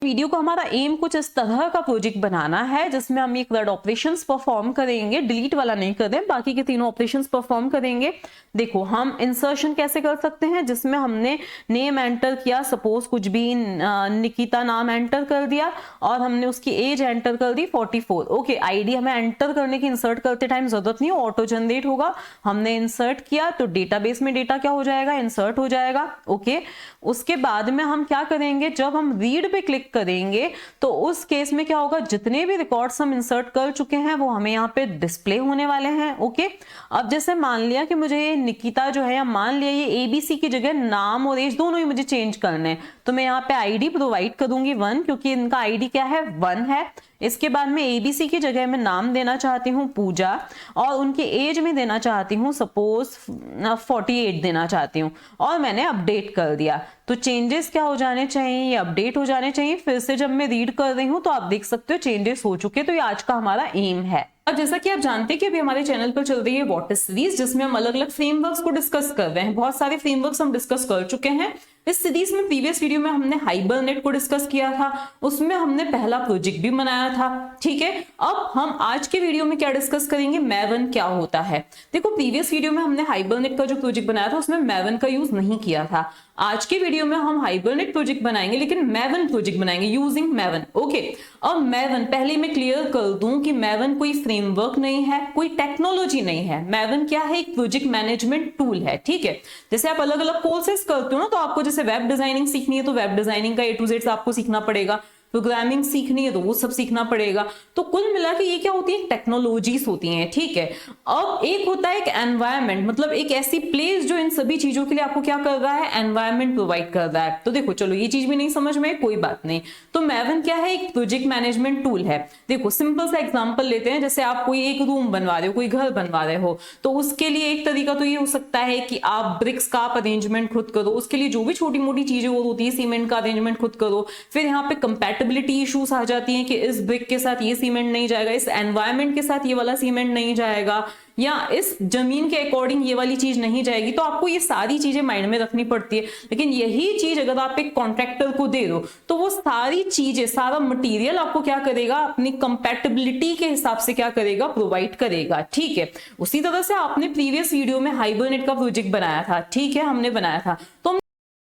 Video को हमारा M कुछ इस तरह का प्रोजेक्ट बनाना है जिसमें हम एक वर्ड ऑपरेशंस परफॉर्म करेंगे, डिलीट वाला नहीं कर दें, बाकी के तीनों ऑपरेशंस परफॉर्म करेंगे। देखो हम इंसर्शन कैसे कर सकते हैं, जिसमें हमने नेम एंटर किया, सपोज कुछ भी निकिता नाम एंटर कर दिया और हमने उसकी एज एंटर कर दी 44। ओके, आईडी हमें एंटर करने की इंसर्ट करते टाइम जरूरत नहीं, ऑटो जनरेट होगा। हमने इंसर्ट किया तो डेटाबेस में डेटा क्या हो जाएगा, इंसर्ट हो जाएगा। ओके, उसके बाद में हम क्या करेंगे, जब हम रीड पे क्लिक करेंगे तो उस केस में क्या होगा, जितने भी रिकॉर्ड्स हम इंसर्ट कर चुके हैं वो हमें यहाँ पे डिस्प्ले होने वाले हैं। ओके, अब जैसे मान लिया कि मुझे ये निकिता जो है, या मान लिया ये एबीसी की जगह नाम और एज दोनों ही मुझे चेंज करने हैं, तो मैं यहाँ पे आईडी प्रोवाइड करूंगी 1, क्योंकि इनका आईडी क्या है 1 है। इसके बाद में एबीसी की जगह मैं नाम देना चाहती हूँ पूजा, और उनकी एज में देना चाहती हूँ सपोज 48 देना चाहती हूँ, और मैंने अपडेट कर दिया। तो चेंजेस क्या हो जाने चाहिए, ये अपडेट हो जाने चाहिए। फिर से जब मैं रीड कर रही हूँ तो आप देख सकते हो चेंजेस हो चुके। तो ये आज का हमारा एम है। अब जैसा कि आप जानते हैं कि अभी हमारे चैनल पर चल रही है व्हाट इज सीरीज, जिसमें हम अलग अलग फ्रेमवर्क्स को डिस्कस कर रहे हैं। बहुत सारे फ्रेमवर्क्स हम डिस्कस कर चुके हैं इस सीरीज में। प्रीवियस वीडियो में हमने हाइबरनेट को डिस्कस किया था, उसमें हमने पहला प्रोजेक्ट भी बनाया था। ठीक है, अब हम आज के वीडियो में क्या डिस्कस करेंगे, मैवन क्या होता है। देखो प्रीवियस वीडियो में हमने हाइबरनेट का जो प्रोजेक्ट बनाया था उसमें मैवन का यूज नहीं किया था। आज के वीडियो में हम हाइबरनेट प्रोजेक्ट बनाएंगे लेकिन मैवन प्रोजेक्ट बनाएंगे यूजिंग मैवन। ओके, अब मैवन पहले मैं क्लियर कर दूं कि मैवन कोई फ्रेमवर्क नहीं है, कोई टेक्नोलॉजी नहीं है। मैवन क्या है, एक प्रोजेक्ट मैनेजमेंट टूल है। ठीक है, जैसे आप अलग अलग कोर्सेज करते हो ना, तो आपको जैसे वेब डिजाइनिंग सीखनी है तो वेब डिजाइनिंग का A to Z आपको सीखना पड़ेगा, प्रोग्रामिंग सीखनी है तो वो सब सीखना पड़ेगा। तो कुल मिला के ये क्या होती है, टेक्नोलॉजीज होती हैं। ठीक है, अब एक होता है एक एनवायरनमेंट, मतलब एक ऐसी प्लेस जो इन सभी चीजों के लिए आपको क्या कर रहा है, एनवायरनमेंट प्रोवाइड कर रहा है। तो देखो चलो ये चीज भी नहीं समझ में, कोई बात नहीं। तो मैवन क्या है, एक प्रोजेक्ट मैनेजमेंट टूल है। देखो सिंपल सा एग्जांपल लेते हैं, जैसे आप कोई एक रूम बनवा रहे हो, कोई घर बनवा रहे हो, तो उसके लिए एक तरीका तो ये हो सकता है कि आप ब्रिक्स का आप अरेंजमेंट खुद करो, उसके लिए जो भी छोटी मोटी चीजें होती है, सीमेंट का अरेंजमेंट खुद करो। फिर यहाँ पे कंपैटिबिलिटी इश्यूज आ जाती हैं कि इस ब्रिक के साथ ये सीमेंट नहीं जाएगा, इस एनवायरनमेंट के साथ ये वाला सीमेंट नहीं जाएगा, या इस जमीन के अकॉर्डिंग ये वाली चीज नहीं जाएगी। तो आपको ये सारी चीजें माइंड में रखनी पड़ती है। लेकिन यही चीज अगर आप एक कॉन्ट्रैक्टर को दे दो तो वो सारी चीजें, सारा मटेरियल आपको क्या करेगा, अपनी कंपैटिबिलिटी के हिसाब से क्या करेगा, प्रोवाइड करेगा। ठीक है, उसी तरह से आपने प्रीवियस वीडियो में हाइबरनेट का प्रोजेक्ट बनाया था। ठीक है, हमने बनाया था, तो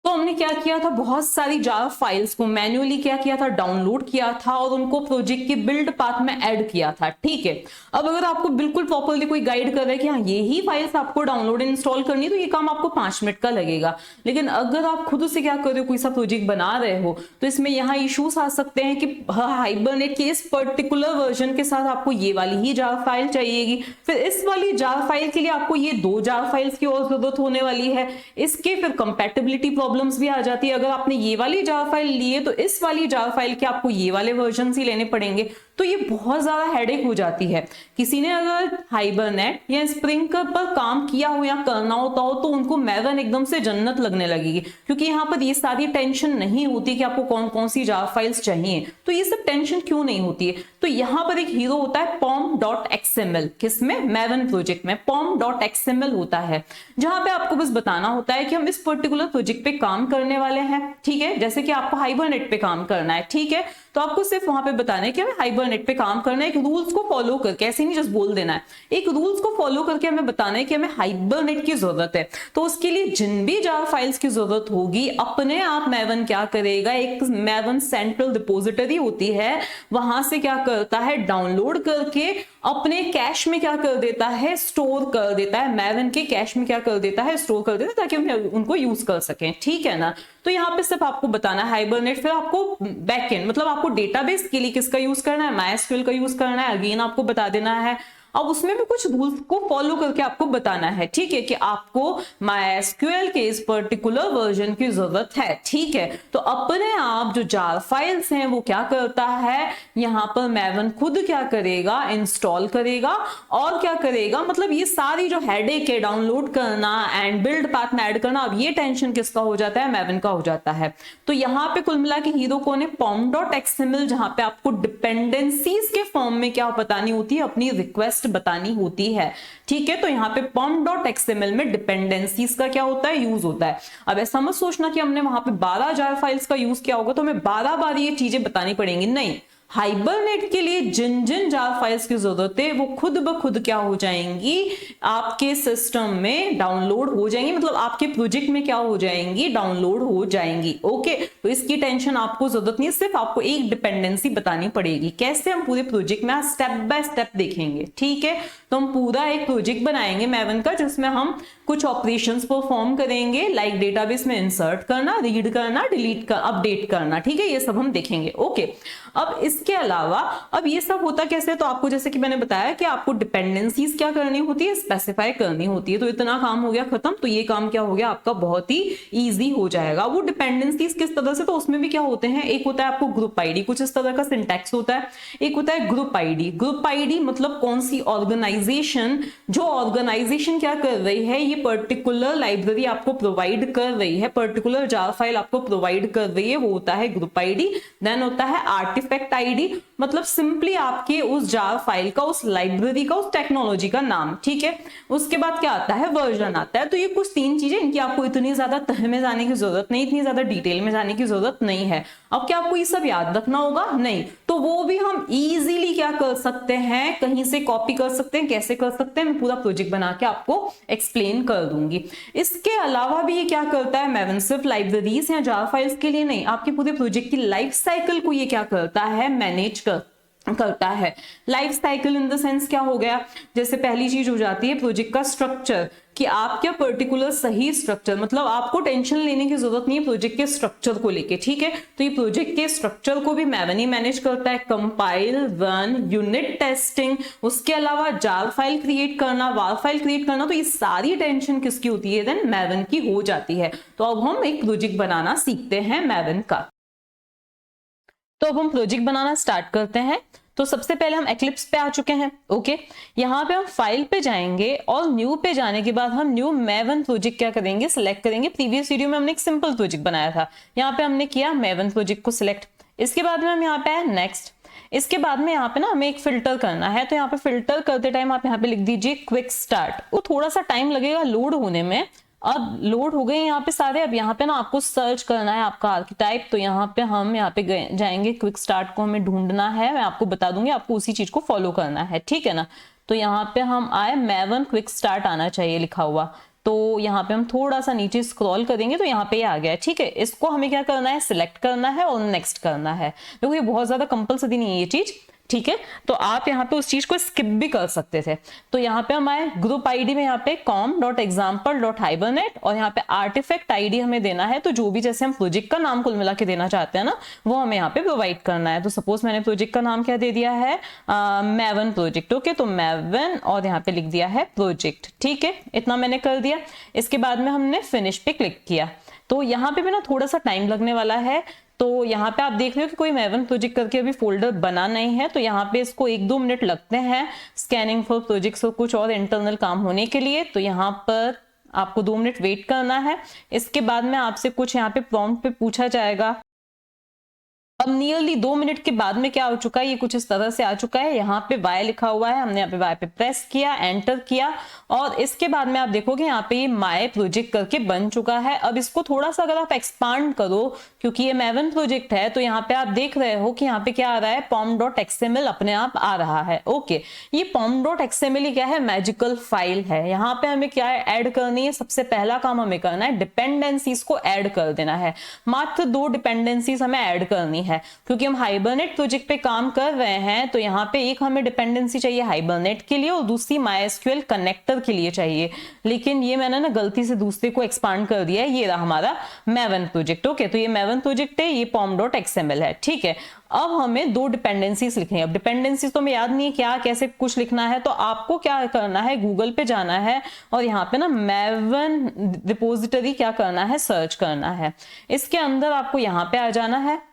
हमने क्या किया था, बहुत सारी जार फाइल्स को मैन्युअली क्या किया था, डाउनलोड किया था और उनको प्रोजेक्ट के बिल्ड पाथ में ऐड किया था। ठीक है, अब अगर आपको बिल्कुल प्रॉपर्ली कोई गाइड कर रहा है कि हाँ ये ही फाइल्स आपको डाउनलोड इंस्टॉल करनी है, तो ये काम आपको 5 मिनट का लगेगा। लेकिन अगर आप खुद से क्या कर रहे हो, कोई सा प्रोजेक्ट बना रहे हो, तो इसमें यहाँ इश्यूज आ सकते हैं कि हाइबरनेट के इस पर्टिकुलर वर्जन के साथ आपको ये वाली ही जार फाइल चाहिएगी, फिर इस वाली जार फाइल के लिए आपको ये 2 जार फाइल्स की और जरूरत होने वाली है। इसके फिर कंपैटिबिलिटी प्रॉब्लम्स भी आ जाती है। अगर आपने ये वाली जार फाइल ली है तो इस वाली जार फाइल के आपको ये वाले वर्जन ही लेने पड़ेंगे। तो ये बहुत ज्यादा हेडेक हो जाती है। किसी ने अगर हाइबरनेट या स्प्रिंग पर काम किया हो या करना होता हो तो उनको मैवन एकदम से जन्नत लगने लगेगी, क्योंकि यहाँ पर ये सारी टेंशन नहीं होती कि आपको कौन कौन सी जार फाइल्स चाहिए। तो ये सब टेंशन क्यों नहीं होती है, तो यहाँ पर एक हीरो होता है pom.xml। किसमें, मैवन प्रोजेक्ट में pom.xml होता है, जहां पे आपको बस बताना होता है कि हम इस पर्टिकुलर प्रोजेक्ट पे काम करने वाले हैं। ठीक है, जैसे कि आपको हाइबरनेट पे काम करना है। ठीक है, तो आपको सिर्फ वहां पे बताना है कि हमें हाइबरनेट पे काम करना है, एक रूल्स को फॉलो करके, ऐसे नहीं जस्ट बोल देना है, एक रूल्स को फॉलो करके हमें बताना है कि हमें हाइबरनेट की जरूरत है। तो उसके लिए जिन भी जार फाइल्स की जरूरत होगी, अपने आप मैवन क्या करेगा, एक मैवन सेंट्रल डिपोजिटरी होती है, वहां से क्या करता है, डाउनलोड करके अपने कैश में क्या कर देता है, स्टोर कर देता है। मैवन के कैश में क्या कर देता है, स्टोर कर देता है, ताकि हम उनको यूज कर सकें। ठीक है ना, तो यहाँ पे सिर्फ आपको बताना है हाइबरनेट। फिर आपको बैकएंड, मतलब आपको डेटाबेस के लिए किसका यूज करना है, MySQL का यूज करना है, अगेन आपको बता देना है। अब उसमें भी कुछ रूल्स को फॉलो करके आपको बताना है। ठीक है, कि आपको MySQL के इस पर्टिकुलर वर्जन की जरूरत है। ठीक है, तो अपने आप जो जार फाइल्स हैं वो क्या करता है, यहाँ पर मैवन खुद क्या करेगा, इंस्टॉल करेगा और क्या करेगा, मतलब ये सारी जो हेडेक है, डाउनलोड करना एंड बिल्ड पाथ में ऐड करना, अब ये टेंशन किसका हो जाता है, मैवन का हो जाता है। तो यहाँ पे कुल मिला के हीरो कौन है, pom.xml, जहां पे आपको डिपेंडेंसीज के फॉर्म में क्या बतानी होती है, अपनी रिक्वेस्ट रिक्वेस्ट बतानी होती है, ठीक है। तो यहाँ पे pom.xml में डिपेंडेंसीज का क्या होता है, यूज होता है। अब ऐसा मत सोचना कि हमने वहां पे 12 जार फाइल्स का यूज किया होगा तो हमें 12 बार ये चीजें बतानी पड़ेंगी, नहीं। हाइबरनेट के लिए जिन जिन जार फाइल्स की जरूरत है वो खुद ब खुद क्या हो जाएंगी, आपके सिस्टम में डाउनलोड हो जाएंगी, मतलब आपके प्रोजेक्ट में क्या हो जाएंगी, डाउनलोड हो जाएंगी। ओके, तो इसकी टेंशन आपको जरूरत नहीं है, सिर्फ आपको एक डिपेंडेंसी बतानी पड़ेगी। कैसे, हम पूरे प्रोजेक्ट में स्टेप बाय स्टेप देखेंगे, ठीक है। तो हम पूरा एक प्रोजेक्ट बनाएंगे मैवन का, जिसमें हम कुछ ऑपरेशंस परफॉर्म करेंगे, लाइक डेटाबेस में इंसर्ट करना, रीड करना, डिलीट कर, अपडेट करना, ठीक है। ये सब हम देखेंगे। ओके, अब इसके अलावा अब ये सब होता कैसे, तो आपको जैसे कि मैंने बताया कि आपको डिपेंडेंसीज क्या करनी होती है, स्पेसिफाई करनी होती है। तो इतना काम हो गया खत्म। तो ये काम क्या हो गया आपका, बहुत ही इजी हो जाएगा। वो डिपेंडेंसीज किस तरह से, तो उसमें भी क्या होते हैं, एक होता है आपको ग्रुप आईडी, कुछ इस तरह का सिंटैक्स होता है। एक होता है ग्रुप आईडी। ग्रुप आईडी मतलब कौन सी ऑर्गेनाइजेशन, जो ऑर्गेनाइजेशन क्या कर रही है, ये पर्टिकुलर लाइब्रेरी आपको प्रोवाइड कर रही है, पर्टिकुलर जार फाइल आपको प्रोवाइड कर रही है, वो होता है ग्रुप आईडी। देन होता है आर्टिफैक्ट आईडी, मतलब सिंपली आपके उस जार फाइल का, उस लाइब्रेरी का, उस टेक्नोलॉजी का नाम, ठीक है। उसके बाद क्या आता है, वर्जन आता है। तो ये कुछ 3 चीजें, इनकी आपको इतनी ज्यादा तह में जाने की जरूरत नहीं, इतनी ज्यादा डिटेल में जाने की जरूरत नहीं है। अब क्या आपको ये सब याद रखना होगा, नहीं। तो वो भी हम इजीली क्या कर सकते हैं, कहीं से कॉपी कर सकते हैं। कैसे कर सकते हैं, मैं पूरा प्रोजेक्ट बना के आपको एक्सप्लेन कर दूंगी। इसके अलावा भी ये क्या करता है, मैवन सिर्फ लाइब्रेरीज या जार फाइल्स के लिए नहीं, आपके पूरे प्रोजेक्ट की लाइफ साइकिल को ये क्या करता है, मैनेज करता है। Life cycle in the sense क्या हो गया, जैसे पहली चीज हो जाती है प्रोजेक्ट का स्ट्रक्चर, कि आप क्या पर्टिकुलर सही स्ट्रक्चर, मतलब आपको टेंशन लेने की जरूरत नहीं है प्रोजेक्ट के स्ट्रक्चर को लेके, ठीक है। तो ये प्रोजेक्ट के स्ट्रक्चर को भी मैवन ही मैनेज करता है। कंपाइल, रन, यूनिट टेस्टिंग, उसके अलावा जार फाइल क्रिएट करना, वार फाइल क्रिएट करना, तो ये सारी टेंशन किसकी होती है, देन मैवन की हो जाती है। तो अब हम एक प्रोजेक्ट बनाना सीखते हैं मैवन का। तो अब हम प्रोजेक्ट बनाना स्टार्ट करते हैं। तो सबसे पहले हम एक्लिप्स पे आ चुके हैं। ओके, यहाँ पे हम फाइल पे जाएंगे और न्यू पे जाने के बाद हम न्यू मैवन प्रोजेक्ट क्या करेंगे, सिलेक्ट करेंगे। प्रीवियस वीडियो में हमने एक सिंपल प्रोजेक्ट बनाया था, यहाँ पे हमने किया मैवन प्रोजेक्ट को सिलेक्ट। इसके बाद में हम यहाँ पे नेक्स्ट, इसके बाद में यहाँ पे ना हमें एक फिल्टर करना है। तो यहाँ पे फिल्टर करते टाइम आप यहाँ पे लिख दीजिए क्विक स्टार्ट। वो थोड़ा सा टाइम लगेगा लोड होने में। अब लोड हो गए यहाँ पे सारे। अब यहाँ पे ना आपको सर्च करना है आपका आर्किटाइप। तो यहाँ पे हम यहाँ पे जाएंगे, क्विक स्टार्ट को हमें ढूंढना है। मैं आपको बता दूंगी, आपको उसी चीज को फॉलो करना है, ठीक है ना। तो यहाँ पे हम आए, मैवन क्विक स्टार्ट आना चाहिए लिखा हुआ। तो यहाँ पे हम थोड़ा सा नीचे स्क्रॉल करेंगे तो यहाँ पे ये आ गया, ठीक है। इसको हमें क्या करना है, सिलेक्ट करना है और नेक्स्ट करना है। देखो ये बहुत ज्यादा कंपल्सरी नहीं है ये चीज, ठीक है। तो आप यहाँ पे उस चीज को स्किप भी कर सकते थे। तो यहाँ पे हम आए ग्रुप आईडी में, यहाँ पे com.example.hibernate और यहाँ पे आर्टिफैक्ट आईडी हमें देना है। तो जो भी जैसे हम प्रोजेक्ट का नाम कुल मिला के देना चाहते हैं ना, वो हमें यहाँ पे प्रोवाइड करना है। तो सपोज मैंने प्रोजेक्ट का नाम क्या दे दिया है, मैवन प्रोजेक्ट। ओके, तो मैवन और यहाँ पे लिख दिया है प्रोजेक्ट, ठीक है। इतना मैंने कर दिया। इसके बाद में हमने फिनिश पे क्लिक किया। तो यहाँ पे भी ना थोड़ा सा टाइम लगने वाला है। तो यहाँ पे आप देख रहे हो कि कोई मैवन प्रोजेक्ट करके अभी फोल्डर बना नहीं है। तो यहाँ पे इसको 1-2 मिनट लगते हैं स्कैनिंग फॉर प्रोजेक्ट्स और कुछ और इंटरनल काम होने के लिए। तो यहाँ पर आपको 2 मिनट वेट करना है। इसके बाद में आपसे कुछ यहाँ पे प्रॉम्प्ट पे पूछा जाएगा। अब नियरली 2 मिनट के बाद में क्या हो चुका है, ये कुछ इस तरह से आ चुका है। यहाँ पे वाई लिखा हुआ है, हमने यहाँ पे वाई पे प्रेस किया, एंटर किया और इसके बाद में आप देखोगे यहाँ पे ये माय प्रोजेक्ट करके बन चुका है। अब इसको थोड़ा सा अगर आप एक्सपांड करो, क्योंकि ये मैवन प्रोजेक्ट है, तो यहाँ पे आप देख रहे हो कि यहाँ पे क्या आ रहा है, pom.xml अपने आप आ रहा है। ओके, ये pom.xml क्या है, मैजिकल फाइल है। यहाँ पे हमें क्या है, ऐड करनी है। सबसे पहला काम हमें करना है, डिपेंडेंसीज को ऐड कर देना है। मात्र 2 डिपेंडेंसीज हमें ऐड करनी है, क्योंकि हम हाइबरनेट प्रोजेक्ट पे काम कर रहे हैं। तो यहाँ पे एक हमें डिपेंडेंसी चाहिए हाइबरनेट के लिए और दूसरी MySQL कनेक्टर के लिए चाहिए। लेकिन ये मैंने ना गलती से दूसरे को एक्सपांड कर दिया है। ये रहा हमारा मैवन प्रोजेक्ट। ओके, तो ये मैवन प्रोजेक्ट है, ये pom.xml है, ठीक है। अब हमें 2 डिपेंडेंसीज लिखनी है। अब डिपेंडेंसीज तो हमें याद नहीं है क्या कैसे कुछ लिखना है। तो आपको क्या करना है, गूगल पे जाना है और यहाँ पे ना मैवन रिपोजिटरी क्या करना है, सर्च करना है। इसके अंदर आपको यहाँ पे आ जाना है।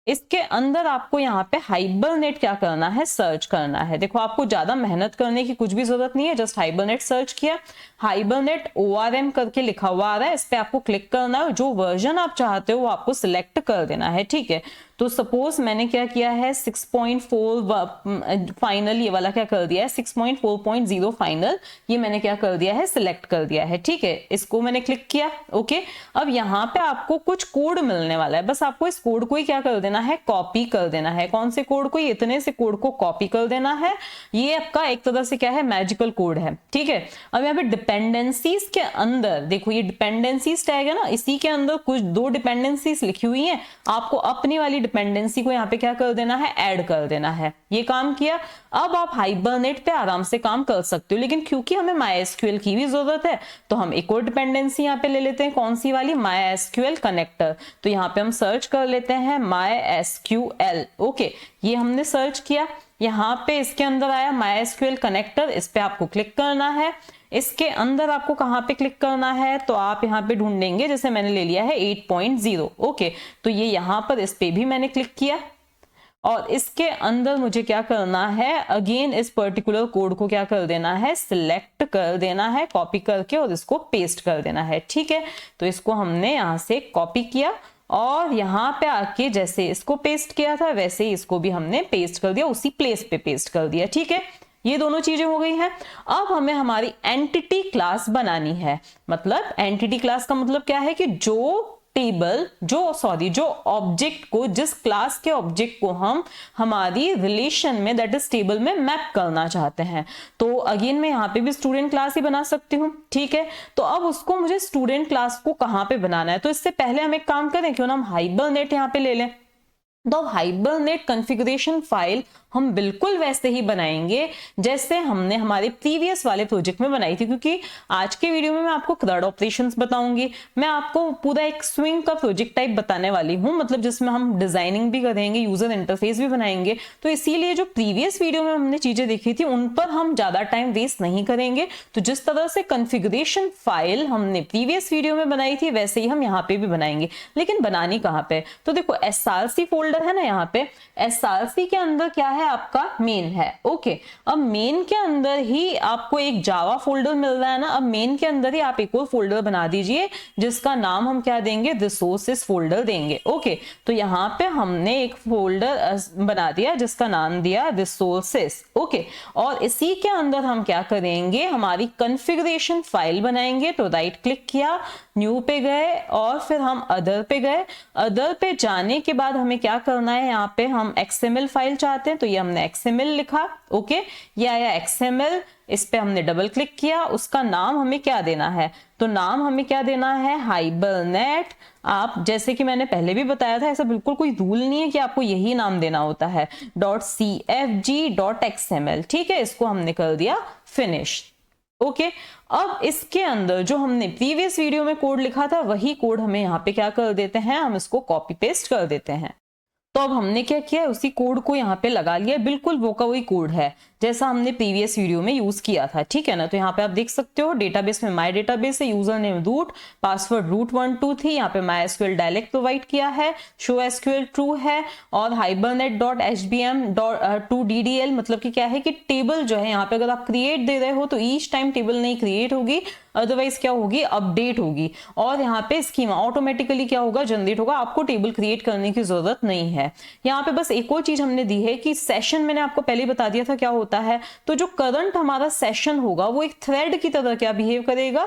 इसके अंदर आपको यहाँ पे हाइबरनेट क्या करना है, सर्च करना है। देखो आपको ज्यादा मेहनत करने की कुछ भी जरूरत नहीं है, जस्ट हाइबरनेट सर्च किया, हाइबरनेट ORM करके लिखा हुआ आ रहा है, इस पे आपको क्लिक करना है। जो वर्जन आप चाहते हो वो आपको सिलेक्ट कर देना है, ठीक है। तो सपोज मैंने क्या किया है 6.4 फाइनल, ये वाला क्या कर दिया है 6.4.0 फाइनल, ये मैंने क्या कर दिया है सिलेक्ट कर दिया है, ठीक है। इसको मैंने क्लिक किया, ओके। अब यहाँ पे आपको कुछ कोड मिलने वाला है, बस आपको इस कोड को ही क्या कर देना है, कॉपी कर देना है। कौन से कोड को, इतने से कोड को कॉपी कर देना है। ये आपका एक तरह से क्या है, मैजिकल कोड है, ठीक है। अब यहाँ पे डिपेंडेंसीज के अंदर देखो, ये डिपेंडेंसीज टैग है ना, इसी के अंदर कुछ 2 डिपेंडेंसीज लिखी हुई हैं, आपको अपनी वाली डिपेंडेंसी को यहाँ पे क्या कर देना है, ऐड कर देना है। ये काम किया। अब आप हाइबरनेट पे आराम से काम कर सकते हो, लेकिन क्योंकि हमें MySQL की भी जरूरत है तो हम एक और डिपेंडेंसी यहाँ पे ले लेते हैं। कौन सी वाली, MySQL कनेक्टर। तो यहाँ पे हम सर्च कर लेते हैं MySQL, ओके। ये हमने सर्च किया, यहाँ पे इसके अंदर आया MySQL कनेक्टर, इस पे आपको क्लिक करना है। इसके अंदर आपको कहाँ पे क्लिक करना है, तो आप यहाँ पे ढूंढेंगे, जैसे मैंने ले लिया है 8.0, ओके। तो ये यहाँ पर इस पे भी मैंने क्लिक किया और इसके अंदर मुझे क्या करना है, अगेन इस पर्टिकुलर कोड को क्या कर देना है, सिलेक्ट कर देना है, कॉपी करके और इसको पेस्ट कर देना है, ठीक है। तो इसको हमने यहाँ से कॉपी किया और यहाँ पे आके जैसे इसको पेस्ट किया था वैसे ही इसको भी हमने पेस्ट कर दिया, उसी प्लेस पे पेस्ट कर दिया, ठीक है। ये दोनों चीजें हो गई हैं। अब हमें हमारी एंटिटी क्लास बनानी है। मतलब एंटिटी क्लास का मतलब क्या है कि जो ऑब्जेक्ट को, जिस क्लास के ऑब्जेक्ट को हम हमारी रिलेशन में, दैट इज टेबल में मैप करना चाहते हैं। तो अगेन मैं यहाँ पे भी स्टूडेंट क्लास ही बना सकती हूँ, ठीक है। तो अब उसको मुझे स्टूडेंट क्लास को कहाँ पे बनाना है, तो इससे पहले हम एक काम करें, क्यों ना हम हाइबरनेट यहाँ पे ले लें। तो हाइबरनेट कॉन्फ़िगरेशन फाइल हम बिल्कुल वैसे ही बनाएंगे जैसे हमने हमारे प्रीवियस वाले प्रोजेक्ट में बनाई थी, क्योंकि आज के वीडियो में मैं आपको CRUD ऑपरेशंस बताऊंगी, मैं आपको पूरा एक स्विंग का प्रोजेक्ट टाइप बताने वाली हूं, मतलब जिसमें हम डिजाइनिंग भी करेंगे, यूजर इंटरफेस भी बनाएंगे। तो इसीलिए जो प्रीवियस वीडियो में हमने चीजें देखी थी उन पर हम ज्यादा टाइम वेस्ट नहीं करेंगे। तो जिस तरह से कॉन्फ़िगरेशन फाइल हमने प्रीवियस वीडियो में बनाई थी वैसे ही हम यहाँ पे भी बनाएंगे। लेकिन बनानी कहाँ पे, तो देखो SRC फोल्डर है ना, यहाँ पे SRC के अंदर क्या है, आपका मेन है, ओके। अब मेन के अंदर ही आपको एक जावा फोल्डर मिल रहा है ना, अब मेन के अंदर ही आप एक और फोल्डर बना दीजिए जिसका नाम हम क्या देंगे, रिसोर्सेस फोल्डर देंगे, ओके। तो यहाँ पे हमने एक फोल्डर बना दिया जिसका नाम दिया रिसोर्सेस, ओके। और इसी के अंदर हम क्या करेंगे, हमारी कॉन्फ़िगरेशन फाइल बनाएंगे। तो राइट क्लिक किया, न्यू पे गए और फिर हम अदर पे गए। अदर पे जाने के बाद हमें क्या करना है, यहाँ पे हम XML फाइल चाहते हैं, तो ये हमने XML लिखा, ओके। ये आया XML, इस पे हमने डबल क्लिक किया, उसका नाम हमें क्या देना है, तो नाम हमें क्या देना है, हाइबरनेट। आप जैसे कि मैंने पहले भी बताया था, ऐसा बिल्कुल कोई रूल नहीं है कि आपको यही नाम देना होता है, .cfg.xml, ठीक है। इसको हमने कर दिया फिनिश, ओके। अब इसके अंदर जो हमने प्रीवियस वीडियो में कोड लिखा था वही कोड हमें यहाँ पे क्या कर देते हैं, हम इसको कॉपी पेस्ट कर देते हैं। तो अब हमने क्या किया, उसी कोड को यहाँ पे लगा लिया, बिल्कुल वो का वही कोड है जैसा हमने प्रीवियस वीडियो में यूज किया था, ठीक है ना। तो यहाँ पे आप देख सकते हो डेटाबेस में माई डेटाबेस है, यूजर नेम रूट, पासवर्ड root123, यहाँ पे MySQL डायलेक्ट प्रोवाइड किया है, शो SQL ट्रू है और hibernate.hbm.2ddl मतलब कि क्या है कि टेबल जो है यहाँ पे अगर आप क्रिएट दे रहे हो तो ईच टाइम टेबल नहीं क्रिएट होगी, अदरवाइज क्या होगी, अपडेट होगी। और यहाँ पे स्कीमा ऑटोमेटिकली क्या होगा, जनरेट होगा, आपको टेबल क्रिएट करने की जरूरत नहीं है। यहाँ पे बस एक और चीज हमने दी है कि सेशन, मैंने आपको पहले बता दिया था क्या होता है, तो जो करंट हमारा सेशन होगा वो एक थ्रेड की तरह क्या बिहेव करेगा,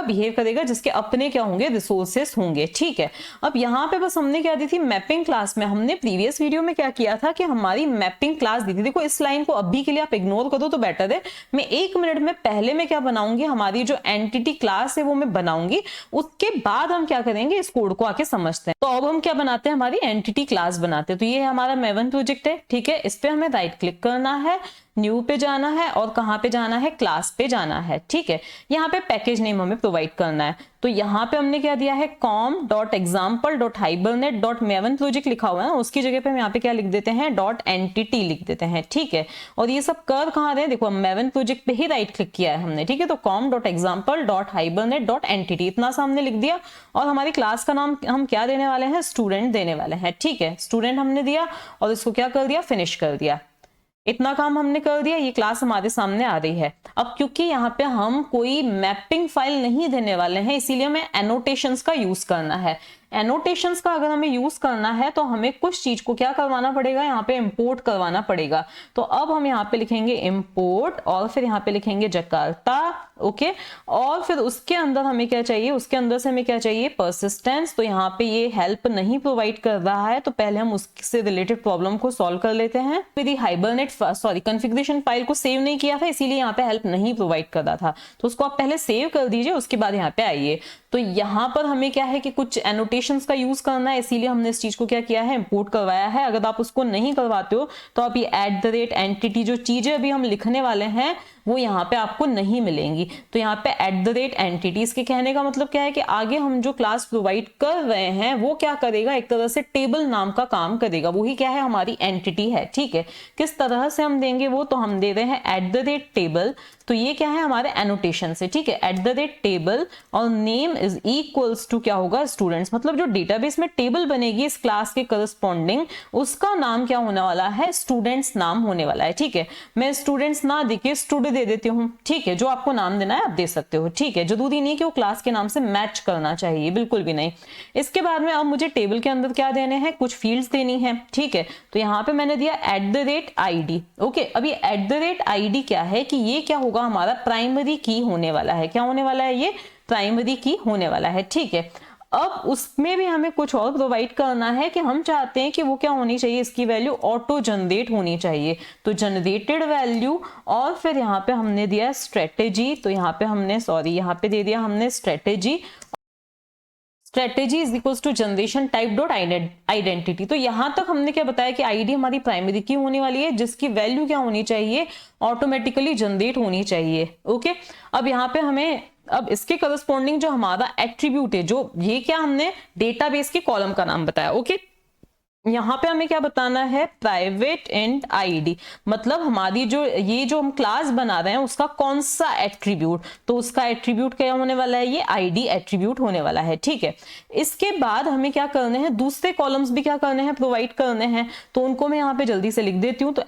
बिहेव करेगा, जिसके अपने क्या होंगे, रिसोर्सेस होंगे, ठीक है। अब यहाँ पे बस हमने क्या दी थी, मैपिंग क्लास में हमने प्रीवियस वीडियो में क्या किया था कि हमारी मैपिंग क्लास दी थी। देखो इस लाइन को अभी के लिए आप इग्नोर करो तो बेटर है, मैं 1 मिनट में पहले मैं क्या बनाऊंगी, हमारी जो एंटिटी क्लास है वो मैं बनाऊंगी, उसके बाद हम क्या करेंगे, इस कोड को आके समझते हैं। तो अब हम क्या बनाते हैं, हमारी एंटिटी क्लास बनाते हैं। तो ये हमारा मेवन प्रोजेक्ट है, ठीक है। इस पे हमें राइट क्लिक करना है, न्यू पे जाना है और कहां पे जाना है, क्लास पे जाना है, ठीक है। यहाँ पे पैकेज नेम हमें प्रोवाइड करना है, तो यहाँ पे हमने क्या दिया है, com.example.hibernate.maven प्रोजेक्ट लिखा हुआ है, उसकी जगह पे हम यहाँ पे क्या लिख देते हैं, .entity लिख देते हैं, ठीक है। और ये सब कर कहाँ रहे हैं, देखो मेवन प्रोजेक्ट पे ही राइट क्लिक किया है हमने, ठीक है। तो com.example.hibernate.entity इतना सा हमने लिख दिया और हमारी क्लास का नाम हम क्या देने वाले हैं, स्टूडेंट देने वाले हैं, ठीक है। स्टूडेंट हमने दिया और इसको क्या कर दिया, फिनिश कर दिया। इतना काम हमने कर दिया, ये क्लास हमारे सामने आ रही है। अब क्योंकि यहाँ पे हम कोई मैपिंग फाइल नहीं देने वाले हैं, इसीलिए हमें एनोटेशंस का यूज करना है। एनोटेशंस का अगर हमें यूज करना है तो हमें कुछ चीज को क्या करवाना पड़ेगा, यहाँ पे इंपोर्ट करवाना पड़ेगा। तो अब हम यहाँ पे लिखेंगे इंपोर्ट और फिर यहाँ पे लिखेंगे जकार्ता, ओके। और फिर उसके अंदर हमें क्या चाहिए, उसके अंदर से हमें क्या चाहिए, परसिस्टेंस। तो यहाँ पे ये हेल्प नहीं प्रोवाइड कर रहा है, तो पहले हम उससे रिलेटेड प्रॉब्लम को सॉल्व कर लेते हैं। मेरी हाइबरनेट कॉन्फ़िगरेशन फाइल को सेव नहीं किया था, इसीलिए यहाँ पे हेल्प नहीं प्रोवाइड कर रहा था, तो उसको आप पहले सेव कर दीजिए, उसके बाद यहाँ पे आइए। तो यहाँ पर हमें क्या है कि कुछ एनोटेशंस का यूज करना है, इसीलिए हमने इस चीज को क्या किया है, इंपोर्ट करवाया है। अगर आप उसको नहीं करवाते हो तो आप ये @एंटिटी जो चीजें अभी हम लिखने वाले हैं वो यहाँ पे आपको नहीं मिलेंगी। तो यहाँ पे @एंटिटीज के कहने का मतलब क्या है कि आगे हम जो क्लास प्रोवाइड कर रहे हैं वो क्या करेगा, एक तरह से टेबल नाम का काम करेगा, वही क्या है, हमारी एंटिटी है, ठीक है। किस तरह से हम देंगे वो, तो हम दे रहे हैं @टेबल, तो ये क्या है, हमारे एनोटेशन से, ठीक है। @टेबल और नेम इज इक्वल्स टू क्या होगा, स्टूडेंट्स। मतलब जो डेटाबेस में टेबल बनेगी इस क्लास के करस्पॉन्डिंग, उसका नाम क्या होने वाला है, स्टूडेंट्स नाम होने वाला है, ठीक है। मैं स्टूडेंट्स ना देके स्टूड दे देती हूँ, ठीक है। जो आपको नाम देना है आप दे सकते हो, ठीक है। जरूरी नहीं कि वो क्लास के नाम से मैच करना चाहिए, बिल्कुल भी नहीं। इसके बाद में अब मुझे टेबल के अंदर क्या देने हैं, कुछ फील्ड्स देनी है, ठीक है। तो यहाँ पे मैंने दिया @id, ओके। अब ये @id क्या है कि ये क्या होगा, हमारा प्राइमरी की होने वाला है। क्या होने वाला है, ये प्राइमरी की होने वाला है, ठीक है। अब उसमें भी हमें कुछ और प्रोवाइड करना है कि हम चाहते हैं कि वो क्या होनी चाहिए, इसकी वैल्यू ऑटो जनरेट होनी चाहिए। तो जनरेटेड वैल्यू और फिर यहाँ पे हमने दिया स्ट्रेटेजी, तो यहाँ पे हमने यहाँ पे दे दिया हमने strategy is equals to generation type dot identity. तो यहां तक हमने क्या बताया कि आईडी हमारी प्राइमरी की होने वाली है, जिसकी वैल्यू क्या होनी चाहिए, ऑटोमेटिकली जनरेट होनी चाहिए, ओके। अब यहाँ पे हमें अब इसके करस्पॉन्डिंग जो हमारा एट्रीब्यूट है, जो ये क्या हमने डेटाबेस के कॉलम का नाम बताया, ओके। यहाँ पे हमें क्या बताना है, प्राइवेट इंट आईडी, मतलब हमारी जो ये जो हम क्लास बना रहे हैं उसका कौन सा एट्रीब्यूट, तो उसका एट्रीब्यूट क्या होने वाला है, ये आईडी एट्रीब्यूट होने वाला है, ठीक है। इसके बाद हमें क्या करने हैं, दूसरे कॉलम्स भी क्या करने हैं, प्रोवाइड करने हैं। तो उनको मैं यहाँ पे जल्दी से लिख देती हूँ। तो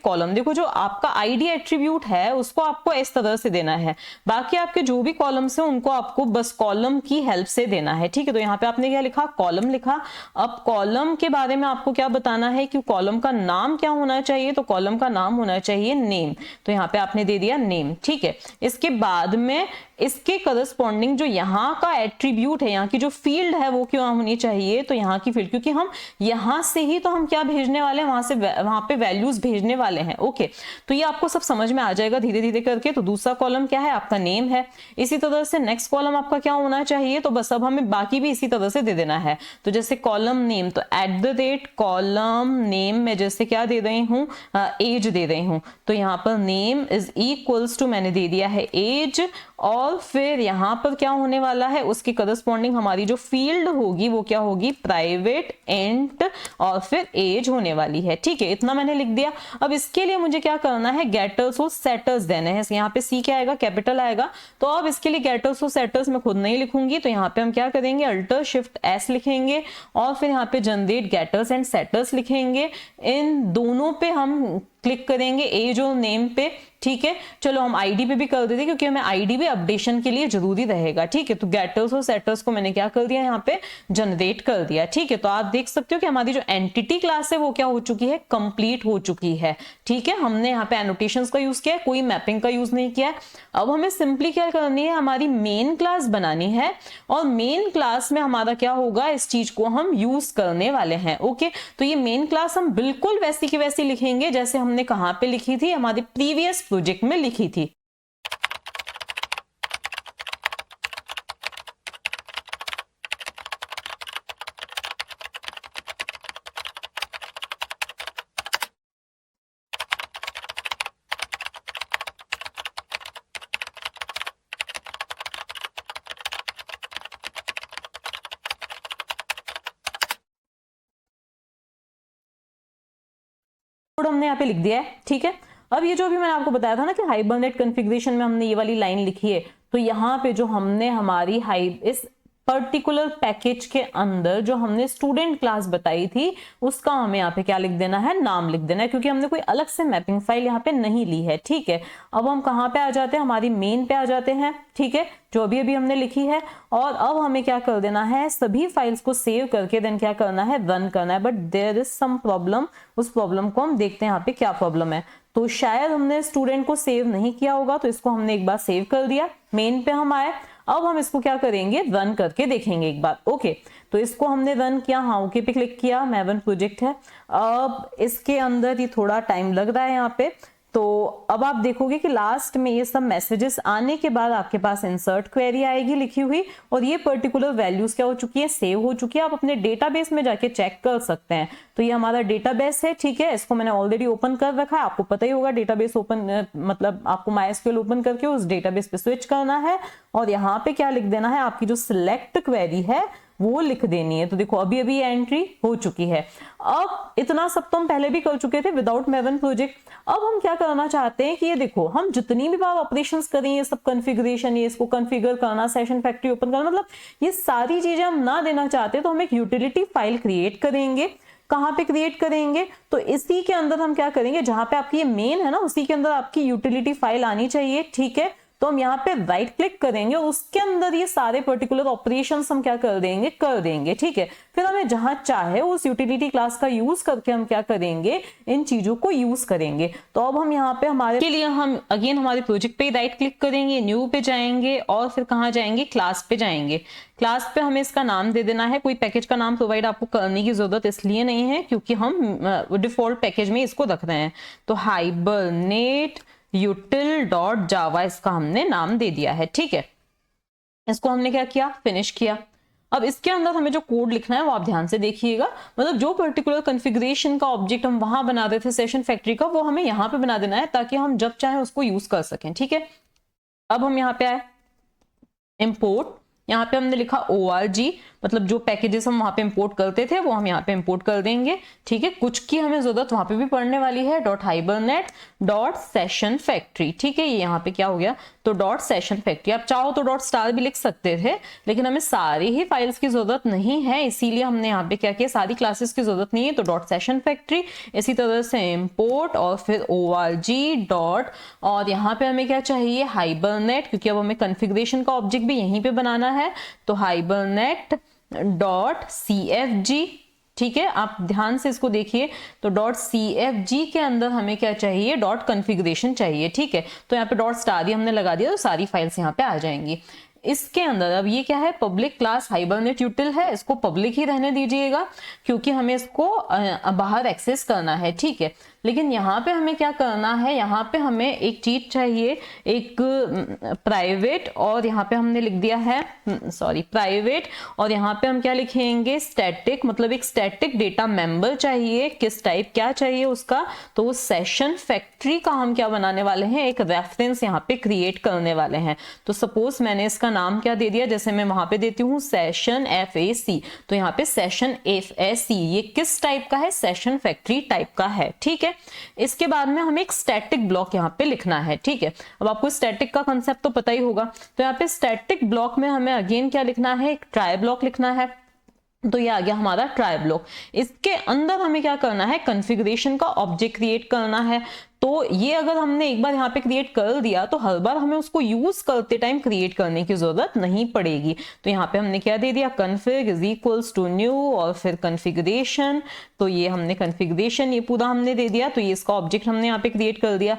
@कॉलम, देखो जो आपका आईडी एट्रीब्यूट है उसको आपको इस तरह से देना है, बाकी आपके जो भी कॉलम्स है उनको आपको बस कॉलम की हेल्प से देना है, ठीक है। तो यहाँ पे आपने क्या लिखा, कॉलम लिखा। अब कॉलम के बारे में आपको क्या बताना है कि कॉलम का नाम क्या होना चाहिए, तो कॉलम का नाम होना चाहिए नेम, तो यहाँ पे आपने दे दिया नेम, ठीक है। इसके बाद में इसके करस्पॉन्डिंग जो यहाँ का एट्रीब्यूट है, यहाँ की जो फील्ड है वो क्यों होनी चाहिए, तो यहाँ की फील्ड, क्योंकि हम यहाँ से ही तो हम क्या भेजने वाले हैं, वहां पे वैल्यूज भेजने वाले हैं, ओके। तो ये आपको सब समझ में आ जाएगा धीरे धीरे करके। तो दूसरा कॉलम क्या है, आपका नेम है। इसी तरह से नेक्स्ट कॉलम आपका क्या होना चाहिए, तो बस अब हमें बाकी भी इसी तरह से दे देना है। तो जैसे कॉलम नेम, तो कॉलम नेम में जैसे क्या दे रही हूँ, एज दे रही हूँ। तो यहाँ पर नेम इज इक्वल्स टू मैंने दे दिया है एज, और फिर यहाँ पर क्या होने वाला है, उसकी करस्पॉन्डिंग हमारी जो फील्ड होगी वो क्या होगी, प्राइवेट इंट और फिर एज होने वाली है, ठीक है। इतना मैंने लिख दिया। अब इसके लिए मुझे क्या करना है, गेटर्स और सेटर्स देने हैं। यहाँ पे सी क्या आएगा, कैपिटल आएगा। तो अब इसके लिए गेटर्स और सेटर्स मैं खुद नहीं लिखूंगी, तो यहाँ पे हम क्या करेंगे, Alt+Shift+S लिखेंगे और फिर यहाँ पे जनरेट गेटर्स एंड सेटर्स लिखेंगे। इन दोनों पे हम क्लिक करेंगे, एज और नेम पे, ठीक है। चलो हम आईडी पे भी कर देते क्योंकि हमें आईडी भी अपडेशन के लिए जरूरी रहेगा, ठीक है। तो गेटर्स और सेटर्स को मैंने क्या कर दिया, यहाँ पे जनरेट कर दिया, ठीक है। तो आप देख सकते हो कि हमारी जो एंटिटी क्लास है वो क्या हो चुकी है, कंप्लीट हो चुकी है, ठीक है। हमने यहाँ पे एनोटेशंस का यूज किया, कोई मैपिंग का यूज नहीं किया। अब हमें सिंपली क्या करनी है, हमारी मेन क्लास बनानी है और मेन क्लास में हमारा क्या होगा, इस चीज को हम यूज करने वाले हैं, ओके। तो ये मेन क्लास हम बिल्कुल वैसी की वैसी लिखेंगे जैसे हमने कहां पे लिखी थी, हमारी प्रीवियस प्रोजेक्ट में लिखी थी। हमने यहाँ पे लिख दिया है, ठीक है। अब ये जो अभी मैंने आपको बताया था ना कि हाइबरनेट कॉन्फ़िगरेशन में हमने ये वाली लाइन लिखी है, तो यहाँ पे जो हमने हमारी इस पर्टिकुलर पैकेज के अंदर जो हमने स्टूडेंट क्लास बताई थी उसका हमें यहाँ पे क्या लिख देना है, नाम लिख देना है, क्योंकि हमने कोई अलग से मैपिंग फाइल यहाँ पे नहीं ली है। ठीक है, अब हम कहाँ पे आ जाते हैं, हमारी मेन पे आ जाते हैं। ठीक है, जो अभी अभी हमने लिखी है, और अब हमें क्या कर देना है, सभी फाइल्स को सेव करके देन क्या करना है, रन करना है। But there is some problem, उस प्रॉब्लम को हम देखते हैं यहाँ पे क्या प्रॉब्लम है। तो शायद हमने स्टूडेंट को सेव नहीं किया होगा, तो इसको हमने एक बार सेव कर दिया, मेन पे हम आए। अब हम इसको क्या करेंगे, रन करके देखेंगे एक बार। ओके, तो इसको हमने रन किया, हाँ ओके पे क्लिक किया, मैवन प्रोजेक्ट है। अब इसके अंदर ये थोड़ा टाइम लग रहा है यहाँ पे। तो अब आप देखोगे कि लास्ट में ये सब मैसेजेस आने के बाद आपके पास इंसर्ट क्वेरी आएगी लिखी हुई, और ये पर्टिकुलर वैल्यूज क्या हो चुकी है, सेव हो चुकी है। आप अपने डेटाबेस में जाके चेक कर सकते हैं। तो ये हमारा डेटाबेस है। ठीक है, इसको मैंने ऑलरेडी ओपन कर रखा है, आपको पता ही होगा डेटाबेस ओपन मतलब आपको MySQL ओपन करके उस डेटाबेस पे स्विच करना है, और यहाँ पे क्या लिख देना है, आपकी जो सिलेक्ट क्वेरी है वो लिख देनी है। तो देखो अभी अभी एंट्री हो चुकी है। अब इतना सब तो हम पहले भी कर चुके थे विदाउट मैवन प्रोजेक्ट। अब हम क्या करना चाहते हैं कि ये देखो, हम जितनी भी बार ऑपरेशंस करें, ये सब कॉन्फ़िगरेशन, ये इसको कॉन्फ़िगर करना, सेशन फैक्ट्री ओपन करना, मतलब ये सारी चीजें हम ना देना चाहते, तो हम एक यूटिलिटी फाइल क्रिएट करेंगे। कहाँ पे क्रिएट करेंगे, तो इसी के अंदर हम क्या करेंगे, जहां पे आपकी ये मेन है ना, उसी के अंदर आपकी यूटिलिटी फाइल आनी चाहिए। ठीक है, तो हम यहाँ पे राइट क्लिक करेंगे, उसके अंदर ये सारे पर्टिकुलर ऑपरेशंस हम क्या कर देंगे। ठीक है, फिर हमें जहां चाहे उस यूटिलिटी क्लास का यूज करके हम क्या करेंगे, इन चीजों को यूज करेंगे। तो अब हम यहाँ पे हमारे के लिए हम अगेन हमारे प्रोजेक्ट पे राइट क्लिक करेंगे, न्यू पे जाएंगे, और फिर कहाँ जाएंगे, क्लास पे जाएंगे। क्लास पे हमें इसका नाम दे देना है। कोई पैकेज का नाम प्रोवाइड आपको करने की जरूरत इसलिए नहीं है क्योंकि हम डिफॉल्ट पैकेज में इसको रख रहे हैं। तो हाइबरनेट util.java इसका हमने नाम दे दिया है। ठीक है, इसको हमने क्या किया, फिनिश किया। अब इसके अंदर हमें जो कोड लिखना है वो आप ध्यान से देखिएगा, मतलब जो पर्टिकुलर कॉन्फ़िगरेशन का ऑब्जेक्ट हम वहां बना रहे थे सेशन फैक्ट्री का, वो हमें यहाँ पे बना देना है ताकि हम जब चाहे उसको यूज कर सकें। ठीक है, अब हम यहाँ पे आए, इंपोर्ट, यहाँ पे हमने लिखा org, मतलब जो पैकेजेस हम वहां पे इंपोर्ट करते थे वो हम यहाँ पे इंपोर्ट कर देंगे। ठीक है, कुछ की हमें जरूरत वहां पे भी पड़ने वाली है, .hibernate.session factory। ठीक है, ये यहाँ पे क्या हो गया, तो .session factory, आप चाहो तो .star भी लिख सकते थे, लेकिन हमें सारी ही फाइल्स की जरूरत नहीं है, इसीलिए हमने यहाँ पे क्या किया, सारी क्लासेस की जरूरत नहीं है, तो .session factory। इसी तरह से इंपोर्ट और फिर org और यहाँ पे हमें क्या चाहिए, हाइबरनेट, क्योंकि अब हमें कॉन्फ़िगरेशन का ऑब्जेक्ट भी यहीं पे बनाना है, तो hibernate.cfg। ठीक है, आप ध्यान से इसको देखिए, तो .cfg के अंदर हमें क्या चाहिए, .configuration चाहिए। ठीक है, तो यहाँ पे .star ही हमने लगा दिया, तो सारी फाइल्स यहाँ पे आ जाएंगी। इसके अंदर अब ये क्या है, पब्लिक क्लास हाइबरनेट यूटिल है, इसको पब्लिक ही रहने दीजिएगा क्योंकि हमें इसको बाहर एक्सेस करना है। ठीक है, लेकिन यहाँ पे हमें क्या करना है, यहाँ पे हमें एक चीज चाहिए, एक प्राइवेट, और यहाँ पे हमने लिख दिया है प्राइवेट, और यहाँ पे हम क्या लिखेंगे, स्टैटिक, मतलब एक स्टैटिक डेटा मेंबर चाहिए। किस टाइप, क्या चाहिए उसका, तो वो सेशन फैक्ट्री का हम क्या बनाने वाले हैं, एक रेफरेंस यहाँ पे क्रिएट करने वाले हैं। तो सपोज मैंने इसका नाम क्या दे दिया, जैसे मैं वहां पे देती हूँ सेशन FAC, तो यहाँ पे सेशन FAC, ये किस टाइप का है, सेशन फैक्ट्री टाइप का है। ठीक है, इसके बाद में हमें एक स्टैटिक ब्लॉक यहाँ पे लिखना है। ठीक है, अब आपको स्टैटिक का कंसेप्ट तो पता ही होगा, तो यहाँ पे स्टैटिक ब्लॉक में हमें अगेन क्या लिखना है, एक ट्राई ब्लॉक लिखना है। तो ये आ गया हमारा ट्राई ब्लॉक। इसके अंदर हमें क्या करना है, कॉन्फ़िगरेशन का ऑब्जेक्ट क्रिएट करना है। तो ये अगर हमने एक बार यहाँ पे क्रिएट कर दिया तो हर बार हमें उसको यूज करते टाइम क्रिएट करने की जरूरत नहीं पड़ेगी। तो यहाँ पे हमने क्या दे दिया, config is equals to new और फिर कॉन्फ़िगरेशन। तो ये हमने कॉन्फ़िगरेशन ये पूरा हमने दे दिया, तो ये इसका ऑब्जेक्ट हमने यहाँ पे क्रिएट कर दिया।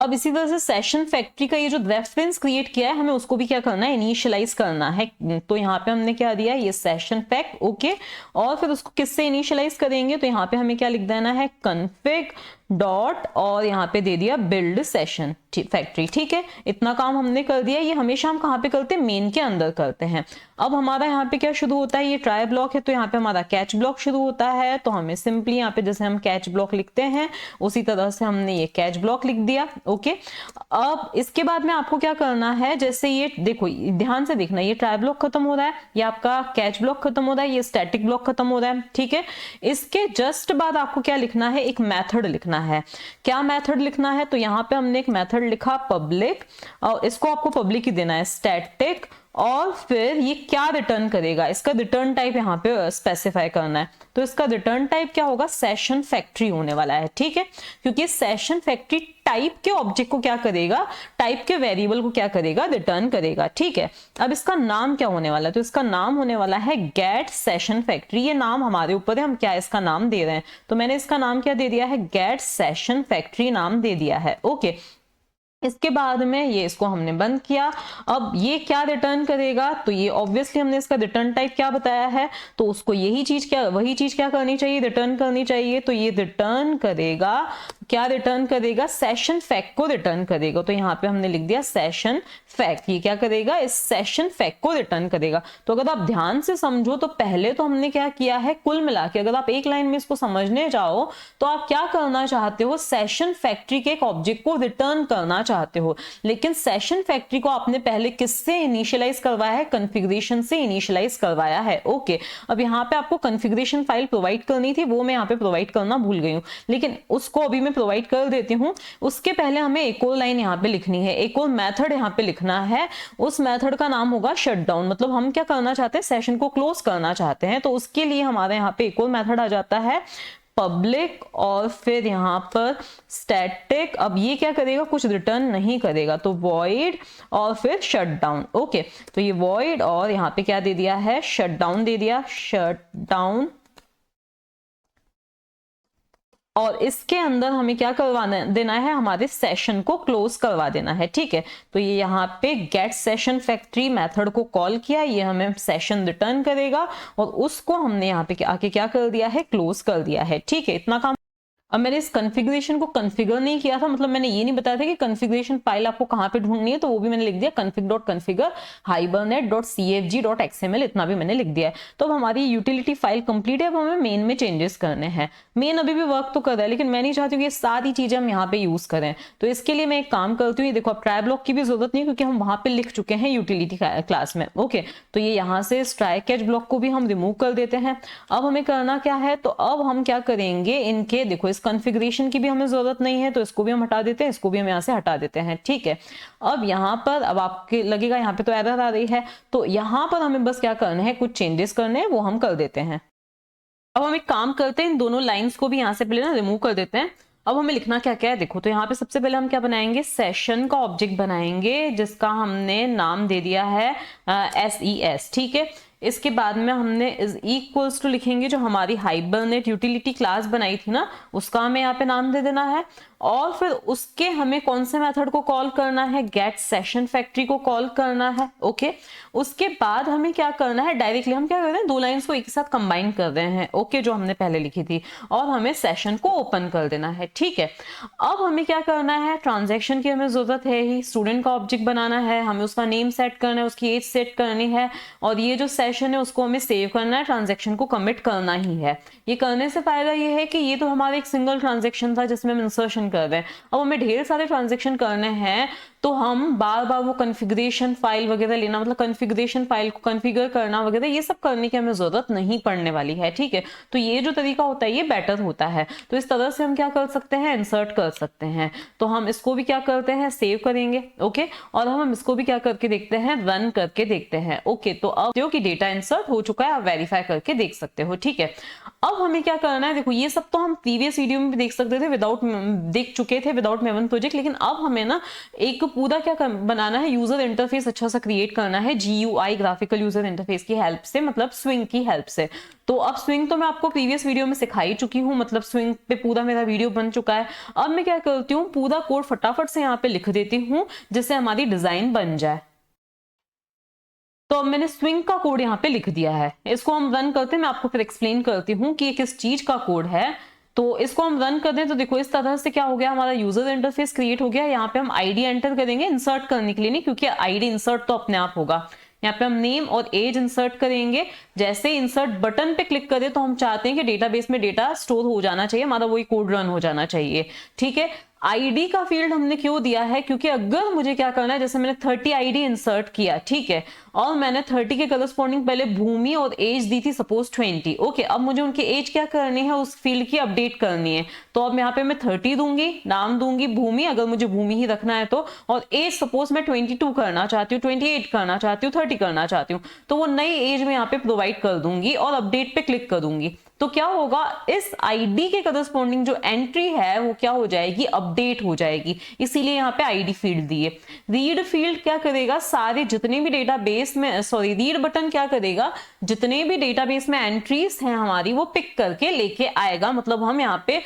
अब इसी तरह से सेशन फैक्ट्री का ये जो रेफरेंस क्रिएट किया है, हमें उसको भी क्या करना है, इनिशियलाइज करना है। तो यहाँ पे हमने क्या दिया, ये सेशन फैक्ट, ओके, और फिर उसको किससे इनिशियलाइज करेंगे, तो यहाँ पे हमें क्या लिख देना है, config डॉट, और यहाँ पे दे दिया बिल्ड सेशन फैक्ट्री। ठीक है, इतना काम हमने कर दिया। ये हमेशा हम कहाँ पे करते हैं, मेन के अंदर करते हैं। अब हमारा यहाँ पे क्या शुरू होता है, ये ट्राई ब्लॉक है, तो यहाँ पे हमारा कैच ब्लॉक शुरू होता है। तो हमें सिंपली यहाँ पे जैसे हम कैच ब्लॉक लिखते हैं उसी तरह से हमने ये कैच ब्लॉक लिख दिया। ओके, अब इसके बाद में आपको क्या करना है, जैसे ये देखो ध्यान से देखना, ये ट्राई ब्लॉक खत्म हो रहा है, ये आपका कैच ब्लॉक खत्म हो रहा है, ये स्टैटिक ब्लॉक खत्म हो रहा है। ठीक है, इसके जस्ट बाद आपको क्या लिखना है, एक मेथड लिखना है। क्या मेथड लिखना है, तो यहाँ पे हमने एक मेथड लिखा पब्लिक, और इसको आपको पब्लिक ही देना है, स्टैटिक, और फिर ये क्या रिटर्न करेगा, इसका रिटर्न टाइप यहाँ पे स्पेसिफाई करना है। तो इसका रिटर्न टाइप क्या होगा, सेशन फैक्ट्री होने वाला है, ठीक है, क्योंकि सेशन फैक्ट्री टाइप के ऑब्जेक्ट को क्या करेगा, टाइप के वेरिएबल को क्या करेगा, रिटर्न करेगा, ठीक है। अब इसका नाम क्या होने वाला है, तो इसका नाम होने वाला है गेट सेशन फैक्ट्री। ये नाम हमारे ऊपर है, हम क्या इसका नाम दे रहे हैं, तो मैंने इसका नाम क्या दे दिया है, गेट सेशन फैक्ट्री नाम दे दिया है, ओके। इसके बाद में ये इसको हमने बंद किया। अब ये क्या रिटर्न करेगा, तो ये ऑब्वियसली हमने इसका रिटर्न टाइप क्या बताया है, तो उसको यही चीज क्या, वही चीज क्या करनी चाहिए, रिटर्न करनी चाहिए। तो ये रिटर्न करेगा, क्या रिटर्न करेगा, सेशन फैक्ट को रिटर्न करेगा। तो यहाँ पे हमने लिख दिया सेशन फैक्ट, ये क्या करेगा, इस सेशन फैक्ट को रिटर्न करेगा। तो अगर आप ध्यान से समझो तो पहले तो हमने क्या किया है, कुल मिला के अगर आप एक लाइन में इसको समझने जाओ तो आप क्या करना चाहते हो, सेशन फैक्ट्री के एक ऑब्जेक्ट को रिटर्न करना चाहते हो, लेकिन सेशन फैक्ट्री को आपने पहले किससे इनिशियलाइज करवाया है, कॉन्फ़िगरेशन से इनिशियलाइज करवाया है, ओके। अब यहाँ पे आपको कॉन्फ़िगरेशन फाइल प्रोवाइड करनी थी, वो मैं यहाँ पे प्रोवाइड करना भूल गई हूँ, लेकिन उसको अभी मैं प्रोवाइड कर देती हूँ। उसके पहले हमें एक और लाइन यहाँ पे लिखनी है, एक और मेथड यहाँ पे लिखना है। उस मेथड का नाम होगा शटडाउन, मतलब हम क्या करना चाहते हैं, सेशन को क्लोज करना चाहते हैं। तो उसके लिए हमारे यहाँ पे एक और मेथड आ जाता है पब्लिक और फिर यहाँ पर स्टैटिक। अब ये क्या करेगा, कुछ रिटर्न नहीं करेगा, तो वॉइड और फिर शटडाउन, ओके। तो ये वॉइड और यहाँ पे क्या दे दिया है, शटडाउन दे दिया, शटडाउन। और इसके अंदर हमें क्या करवाना देना है, हमारे सेशन को क्लोज करवा देना है, ठीक है। तो ये यहाँ पे गेट सेशन फैक्ट्री मेथड को कॉल किया, ये हमें सेशन रिटर्न करेगा और उसको हमने यहाँ पे आके क्या कर दिया है, क्लोज कर दिया है, ठीक है। इतना काम। अब मैंने इस कॉन्फ़िगरेशन को कॉन्फ़िगर नहीं किया था, मतलब मैंने ये नहीं बताया था कि कॉन्फ़िगरेशन फाइल आपको कहाँ पे ढूंढनी है, तो वो भी मैंने लिख दिया config.configure hibernate.cfg.xml, इतना भी मैंने लिख दिया है। तो अब हमारी यूटिलिटी फाइल कंप्लीट है, अब हमें मेन में चेंजेस करने हैं। मेन अभी भी वर्क तो कर रहा है, लेकिन मैं नहीं चाहती हूँ ये सारी चीजें हम यहाँ पे यूज करें, तो इसके लिए मैं एक काम करती हूँ, ये देखो अब ट्राई ब्लॉक की भी जरूरत नहीं, क्योंकि हम वहां पे लिख चुके हैं यूटिलिटी क्लास में, ओके। तो ये यहाँ से ट्राई कैच ब्लॉक को भी हम रिमूव कर देते हैं। अब हमें करना क्या है, तो अब हम क्या करेंगे, इनके देखो इस कॉन्फ़िगरेशन की भी हमें जरूरत नहीं है, तो इसको भी हम हटा देते हैं, इसको भी हम यहाँ से हटा देते हैं, ठीक है। अब यहाँ पर अब आपके लगेगा यहाँ पे तो एरर आ रही है, तो यहाँ पर हमें बस क्या करना है, कुछ चेंजेस करने हैं, वो हम कर देते हैं। अब हम एक काम करते हैं, इन दोनों लाइंस को भी यहाँ से पहले ना रिमूव कर देते हैं। अब हमें लिखना क्या क्या है, देखो तो यहाँ पे सबसे पहले हम क्या बनाएंगे, सेशन का ऑब्जेक्ट बनाएंगे जिसका हमने नाम दे दिया है SES, ठीक है। इसके बाद में हमने इज इक्वल्स टू लिखेंगे, जो हमारी हाइबरनेट यूटिलिटी क्लास बनाई थी ना, उसका हमें यहाँ पे नाम दे देना है। और फिर उसके हमें कौन से मेथड को कॉल करना है, गेट सेशन फैक्ट्री को कॉल करना है, ओके। उसके बाद हमें क्या करना है, डायरेक्टली हम क्या कर रहे हैं, दो लाइंस को एक साथ कंबाइन कर रहे हैं, ओके, जो हमने पहले लिखी थी, और हमें सेशन को ओपन कर देना है, ठीक है। अब हमें क्या करना है, ट्रांजैक्शन की हमें जरूरत है ही, स्टूडेंट का ऑब्जेक्ट बनाना है, हमें उसका नेम सेट करना है, उसकी एज सेट करनी है, और ये जो सेशन है उसको हमें सेव करना है, ट्रांजैक्शन को कमिट करना ही है। ये करने से फायदा ये है कि ये तो हमारा एक सिंगल ट्रांजैक्शन था जिसमें हम इंसर्शन कर रहे हैं, अब हमें ढेर सारे ट्रांजैक्शन करने हैं, तो हम बार बार वो कॉन्फ़िगरेशन फाइल वगैरह लेना, मतलब कॉन्फ़िगरेशन फाइल को कॉन्फ़िगर करना वगैरह, ये सब करने की हमें जरूरत नहीं पड़ने वाली है, ठीक है। तो ये जो तरीका होता है ये बेटर होता है। तो इस तरह से हम क्या कर सकते हैं, इंसर्ट कर सकते हैं। तो हम इसको भी क्या करते हैं, सेव करेंगे, ओके, और हम इसको भी क्या करके देखते हैं, रन करके देखते हैं, ओके। तो अब जो कि डेटा इंसर्ट हो चुका है, आप वेरीफाई करके देख सकते हो, ठीक है। अब हमें क्या करना है, देखो ये सब तो हम प्रीवियस वीडियो में भी देख सकते थे, देख चुके थे विदाउट मेवन प्रोजेक्ट, लेकिन अब हमें ना एक पूरा क्या बनाना है, यूजर इंटरफेस अच्छा सा क्रिएट करना है, GUI ग्राफिकल यूजर इंटरफेस की हेल्प से, मतलब स्विंग की हेल्प से। तो अब स्विंग तो मैं आपको प्रीवियस वीडियो में सिखाई चुकी हूँ, मतलब स्विंग पे पूरा मेरा वीडियो बन चुका है। अब मैं क्या करती हूँ, पूरा कोड फटाफट से यहाँ पे लिख देती हूँ जिससे हमारी डिजाइन बन जाए। तो अब मैंने स्विंग का कोड यहाँ पे लिख दिया है, इसको हम रन करते हैं, मैं आपको फिर एक्सप्लेन करती हूँ कि ये किस चीज का कोड है। तो इसको हम रन कर दें तो देखो इस तरह से क्या हो गया, हमारा यूजर इंटरफेस क्रिएट हो गया। यहाँ पे हम आईडी एंटर करेंगे इंसर्ट करने के लिए नहीं, क्योंकि आईडी इंसर्ट तो अपने आप होगा। यहाँ पे हम नेम और एज इंसर्ट करेंगे। जैसे इंसर्ट बटन पे क्लिक करें तो हम चाहते हैं कि डेटाबेस में डेटा स्टोर हो जाना चाहिए, हमारा वही कोड रन हो जाना चाहिए, ठीक है। आईडी का फील्ड हमने क्यों दिया है, क्योंकि अगर मुझे क्या करना है, जैसे मैंने 30 आईडी इंसर्ट किया, ठीक है, और मैंने 30 के करस्पॉन्डिंग पहले भूमि और एज दी थी सपोज 20, ओके, अब मुझे उनकी एज क्या करनी है, उस फील्ड की अपडेट करनी है। तो अब यहाँ पे मैं 30 दूंगी, नाम दूंगी भूमि, अगर मुझे भूमि ही रखना है तो, और एज सपोज मैं 22 करना चाहती हूँ, 28 करना चाहती हूँ, 30 करना चाहती हूँ, तो वो नई एज में यहाँ पे प्रोवाइड कर दूंगी और अपडेट पे क्लिक करूंगी। तो क्या होगा, इस आईडी के करस्पॉन्डिंग जो एंट्री है वो क्या हो जाएगी, अपडेट हो जाएगी, इसीलिए यहाँ पे आईडी फील्ड दिए। रीड फील्ड क्या करेगा, सारे जितने भी डेटाबेस में, सॉरी रीड बटन क्या करेगा, जितने भी डेटाबेस में एंट्रीज हैं हमारी वो पिक करके लेके आएगा, मतलब हम यहाँ पे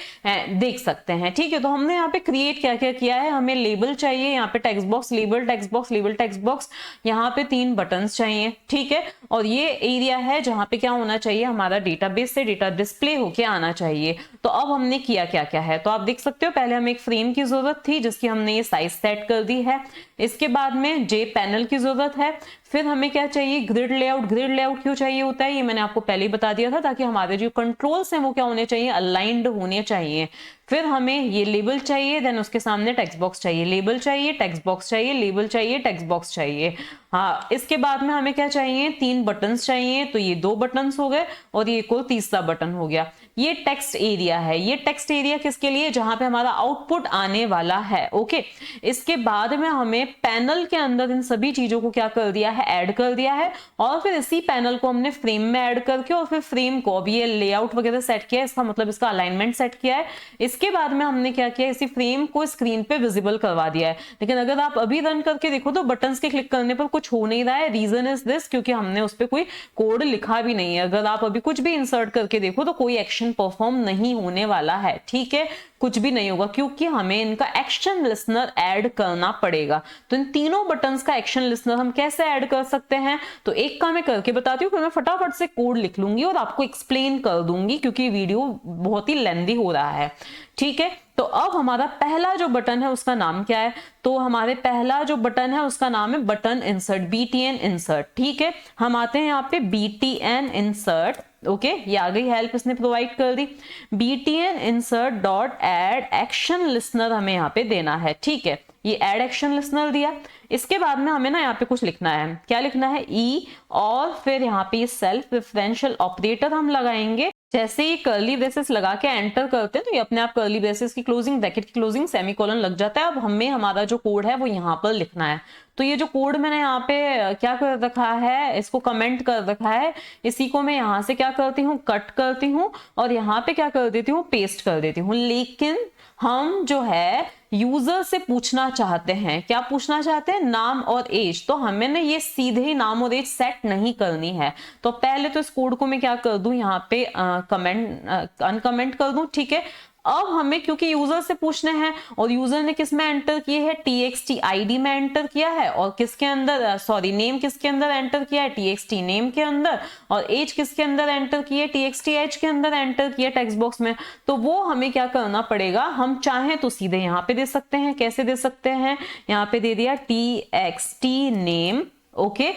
देख सकते हैं, ठीक है। तो हमने यहाँ पे क्रिएट क्या क्या किया है, हमें लेबल चाहिए, यहाँ पे text box, label text box, label text box, यहाँ पे 3 बटन्स चाहिए, ठीक है। और ये एरिया है जहां पे क्या होना चाहिए, हमारा डेटाबेस से डेटा डिस्प्ले होके आना चाहिए। तो अब हमने किया क्या क्या है, तो आप देख सकते हो, पहले हमें एक फ्रेम की जरूरत थी जिसकी हमने ये साइज सेट कर दी है। इसके बाद में जे पैनल की जरूरत है। फिर हमें क्या चाहिए, ग्रिड लेआउट। ग्रिड लेआउट क्यों चाहिए होता है, ये मैंने आपको पहले ही बता दिया था, ताकि हमारे जो कंट्रोल्स हैं वो क्या होने चाहिए, अलाइंड होने चाहिए। फिर हमें ये लेबल चाहिए, देन उसके सामने टेक्स्ट बॉक्स चाहिए, लेबल चाहिए, टेक्स्ट बॉक्स चाहिए, लेबल चाहिए, टेक्स्ट बॉक्स चाहिए। हाँ, इसके बाद में हमें क्या चाहिए, 3 बटन्स चाहिए, तो ये 2 बटन्स हो गए और ये को तीसरा बटन हो गया। ये टेक्स्ट एरिया है, ये टेक्स्ट एरिया किसके लिए, जहां पे हमारा आउटपुट आने वाला है, ओके। इसके बाद में हमें पैनल के अंदर इन सभी चीजों को क्या कर दिया है, ऐड कर दिया है, और फिर इसी पैनल को हमने फ्रेम में ऐड करके, और फिर फ्रेम को, अब ये लेआउट वगैरह सेट किया है, इसका मतलब इसका अलाइनमेंट सेट किया है। इसके बाद में हमने क्या किया, इसी फ्रेम को स्क्रीन पे विजिबल करवा दिया है। लेकिन अगर आप अभी रन करके देखो तो बटन्स के क्लिक करने पर कुछ हो नहीं रहा है। रीजन इज दिस, क्योंकि हमने उस पर कोई कोड लिखा भी नहीं है। अगर आप अभी कुछ भी इंसर्ट करके देखो तो कोई एक्शन परफॉर्म नहीं होने वाला है, ठीक है, कुछ भी नहीं होगा, क्योंकि हमें इनका एक्शन लिसनर ऐड करना पड़ेगा। तो इन तीनों बटन्स का एक्शन लिसनर हम कैसे ऐड कर सकते हैं, तो एक काम मैं करके बताती हूँ, फिर मैं फटाफट से कोड लिख लूंगी और आपको एक्सप्लेन कर दूंगी, क्योंकि वीडियो बहुत ही लेंदी हो रहा है, ठीक है। तो अब हमारा पहला जो बटन है उसका नाम क्या है, तो हमारे पहला जो बटन है उसका नाम है बटन इंसर्ट, BTN इंसर्ट, ठीक है। हम आते हैं यहाँ पे BTN इंसर्ट, ओके, ये आ गई हेल्प, इसने प्रोवाइड कर दी। BTN insert dot add action listener हमें यहाँ पे देना है, ठीक है, ये एड एक्शन लिसनर दिया। इसके बाद में हमें ना यहाँ पे कुछ लिखना है, क्या लिखना है, ई, और फिर यहाँ पे सेल्फ रेफरेंशियल ऑपरेटर हम लगाएंगे। जैसे ही कर्ली ब्रेसेस लगा के एंटर करते हैं तो ये अपने आप कर्ली ब्रेसेस की क्लोजिंग, ब्रैकेट की क्लोजिंग, सेमीकोलन लग जाता है। अब हमें हमारा जो कोड है वो यहाँ पर लिखना है। तो ये जो कोड मैंने यहाँ पे क्या कर रखा है, इसको कमेंट कर रखा है, इसी को मैं यहाँ से क्या करती हूँ, कट करती हूँ और यहाँ पे क्या कर देती हूँ, पेस्ट कर देती हूँ। लेकिन हम जो है यूजर से पूछना चाहते हैं, क्या पूछना चाहते हैं, नाम और एज। तो हमें ना ये सीधे ही नाम और एज सेट नहीं करनी है। तो पहले तो इस कोड को मैं क्या कर दूं, यहाँ पे अनकमेंट कर दूं, ठीक है। अब हमें क्योंकि यूजर से पूछने हैं और यूजर ने किस में एंटर किए है, TXT ID में एंटर किया है, और किसके अंदर, सॉरी, नेम किसके अंदर एंटर किया है, TXT नेम के अंदर, और एज किसके अंदर एंटर किए, TXT एज के अंदर एंटर किया टेक्स्ट बॉक्स में। तो वो हमें क्या करना पड़ेगा, हम चाहें तो सीधे यहाँ पे दे सकते हैं। कैसे दे सकते हैं, यहाँ पे दे दिया TXT नेम, ओके,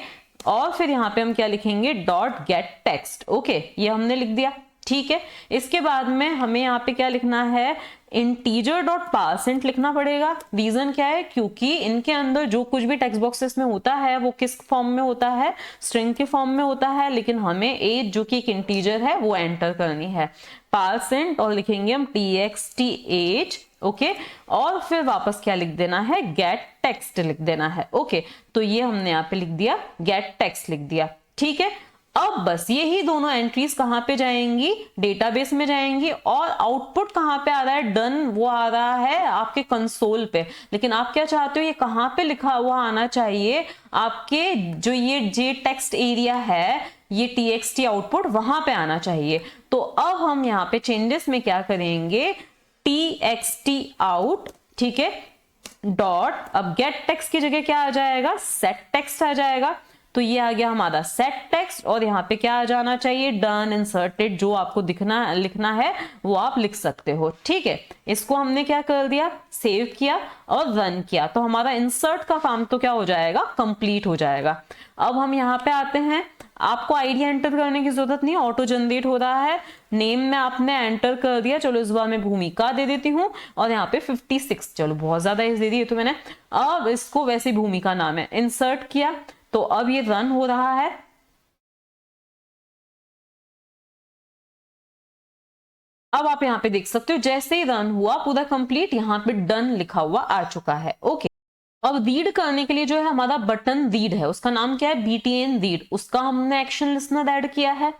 और फिर यहाँ पे हम क्या लिखेंगे, डॉट गेट टेक्स्ट, ओके, ये हमने लिख दिया, ठीक है। इसके बाद में हमें यहाँ पे क्या लिखना है, इंटीजर डॉट पार्सेंट लिखना पड़ेगा। रीजन क्या है, क्योंकि इनके अंदर जो कुछ भी टेक्स्ट बॉक्सेस में होता है वो किस फॉर्म में होता है, स्ट्रिंग के फॉर्म में होता है, लेकिन हमें एज जो कि एक इंटीजर है वो एंटर करनी है। पार्सेंट और लिखेंगे हम TXT एज, ओके, और फिर वापस क्या लिख देना है, गेट टेक्स्ट लिख देना है, ओके। तो ये हमने यहाँ पे लिख दिया, गेट टेक्स्ट लिख दिया, ठीक है। अब बस यही दोनों एंट्रीज कहां पे जाएंगी, डेटाबेस में जाएंगी, और आउटपुट कहां पे आ रहा है, डन, वो आ रहा है आपके कंसोल पे। लेकिन आप क्या चाहते हो, ये कहां पे लिखा हुआ आना चाहिए, आपके जो ये टेक्स्ट एरिया है, ये TXT आउटपुट वहां पे आना चाहिए। तो अब हम यहाँ पे चेंजेस में क्या करेंगे, TXT आउट, ठीक है, डॉट, अब गेट टेक्स्ट की जगह क्या आ जाएगा, सेट टेक्स्ट आ जाएगा। तो ये आ गया हमारा सेट टेक्स्ट और यहाँ पे क्या आ जाना चाहिए, डन इंसर्टेड। जो आपको लिखना है वो आप लिख सकते हो, ठीक है। इसको हमने क्या कर दिया, सेव किया और रन किया, तो हमारा इंसर्ट का काम तो क्या हो जाएगा, कंप्लीट हो जाएगा। अब हम यहाँ पे आते हैं, आपको आईडी एंटर करने की जरूरत नहीं, ऑटो जनरेट हो रहा है। नेम में आपने एंटर कर दिया, चलो इस बार मैं भूमिका दे देती हूँ और यहाँ पे 56, चलो बहुत ज्यादा एज दे दी तो मैंने। अब इसको वैसे भूमिका नाम है, इंसर्ट किया, तो अब ये रन हो रहा है। अब आप यहाँ पे देख सकते हो जैसे ही रन हुआ पूरा कंप्लीट, यहाँ पे डन लिखा हुआ आ चुका है, ओके। अब रीड करने के लिए जो है हमारा बटन रीड है, उसका नाम क्या है, BTN रीड, उसका हमने एक्शन लिसनर ऐड किया है।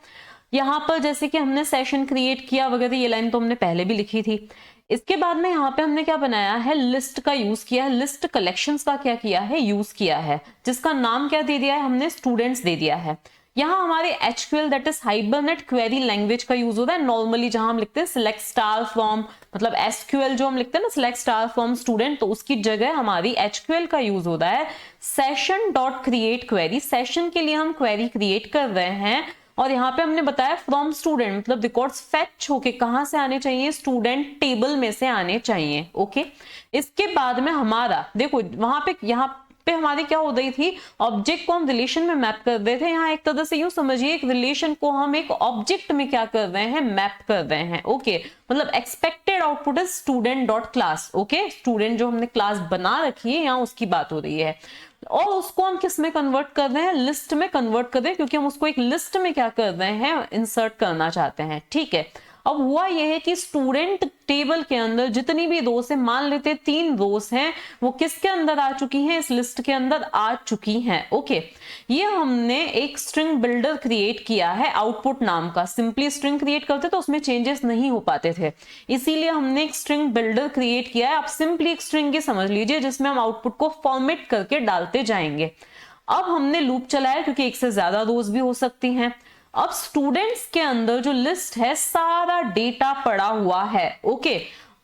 यहाँ पर जैसे कि हमने सेशन क्रिएट किया वगैरह, ये लाइन तो हमने पहले भी लिखी थी। इसके बाद में यहाँ पे हमने क्या बनाया है, लिस्ट का यूज किया है, लिस्ट कलेक्शंस का क्या किया है, यूज किया है, जिसका नाम क्या दे दिया है हमने, स्टूडेंट्स दे दिया है। यहाँ हमारे HQL that is hibernate query language का यूज होता है। नॉर्मली जहां हम लिखते हैं सिलेक्ट स्टार फ्रॉम, मतलब SQL जो हम लिखते हैं ना, सिलेक्ट स्टार फ्रॉम स्टूडेंट, तो उसकी जगह हमारी HQL का यूज होता है session dot create query. Session के लिए हम क्वेरी क्रिएट कर रहे हैं और यहाँ पे हमने बताया फ्रॉम स्टूडेंट, मतलब रिकॉर्ड्स फेच होके कहां से आने चाहिए, स्टूडेंट टेबल में से आने चाहिए, ओके। इसके बाद में हमारा देखो वहां पे, यहाँ पे हमारी क्या हो रही थी, ऑब्जेक्ट को हम रिलेशन में मैप कर रहे थे। यहाँ एक तरह से यूं समझिए, एक रिलेशन को हम एक ऑब्जेक्ट में क्या कर रहे हैं, मैप कर रहे हैं, ओके। मतलब expected output is student dot class, okay. Student जो हमने क्लास बना रखी है यहाँ उसकी बात हो रही है, और उसको हम किस में कन्वर्ट कर रहे हैं, लिस्ट में कन्वर्ट कर रहे हैं, क्योंकि हम उसको एक लिस्ट में क्या कर रहे हैं, इंसर्ट करना चाहते हैं, ठीक है। अब हुआ यह है कि स्टूडेंट टेबल के अंदर जितनी भी रोज है, मान लेते 3 रोज हैं, वो किसके अंदर आ चुकी हैं, इस लिस्ट के अंदर आ चुकी हैं, ओके। ये हमने एक स्ट्रिंग बिल्डर क्रिएट किया है आउटपुट नाम का। सिंपली स्ट्रिंग क्रिएट करते तो उसमें चेंजेस नहीं हो पाते थे, इसीलिए हमने एक स्ट्रिंग बिल्डर क्रिएट किया है। आप सिंपली एक स्ट्रिंग की समझ लीजिए, जिसमें हम आउटपुट को फॉर्मेट करके डालते जाएंगे। अब हमने लूप चलाया, क्योंकि एक से ज्यादा रोज भी हो सकती हैं। अब स्टूडेंट्स के अंदर जो लिस्ट है सारा डेटा पड़ा हुआ है, ओके।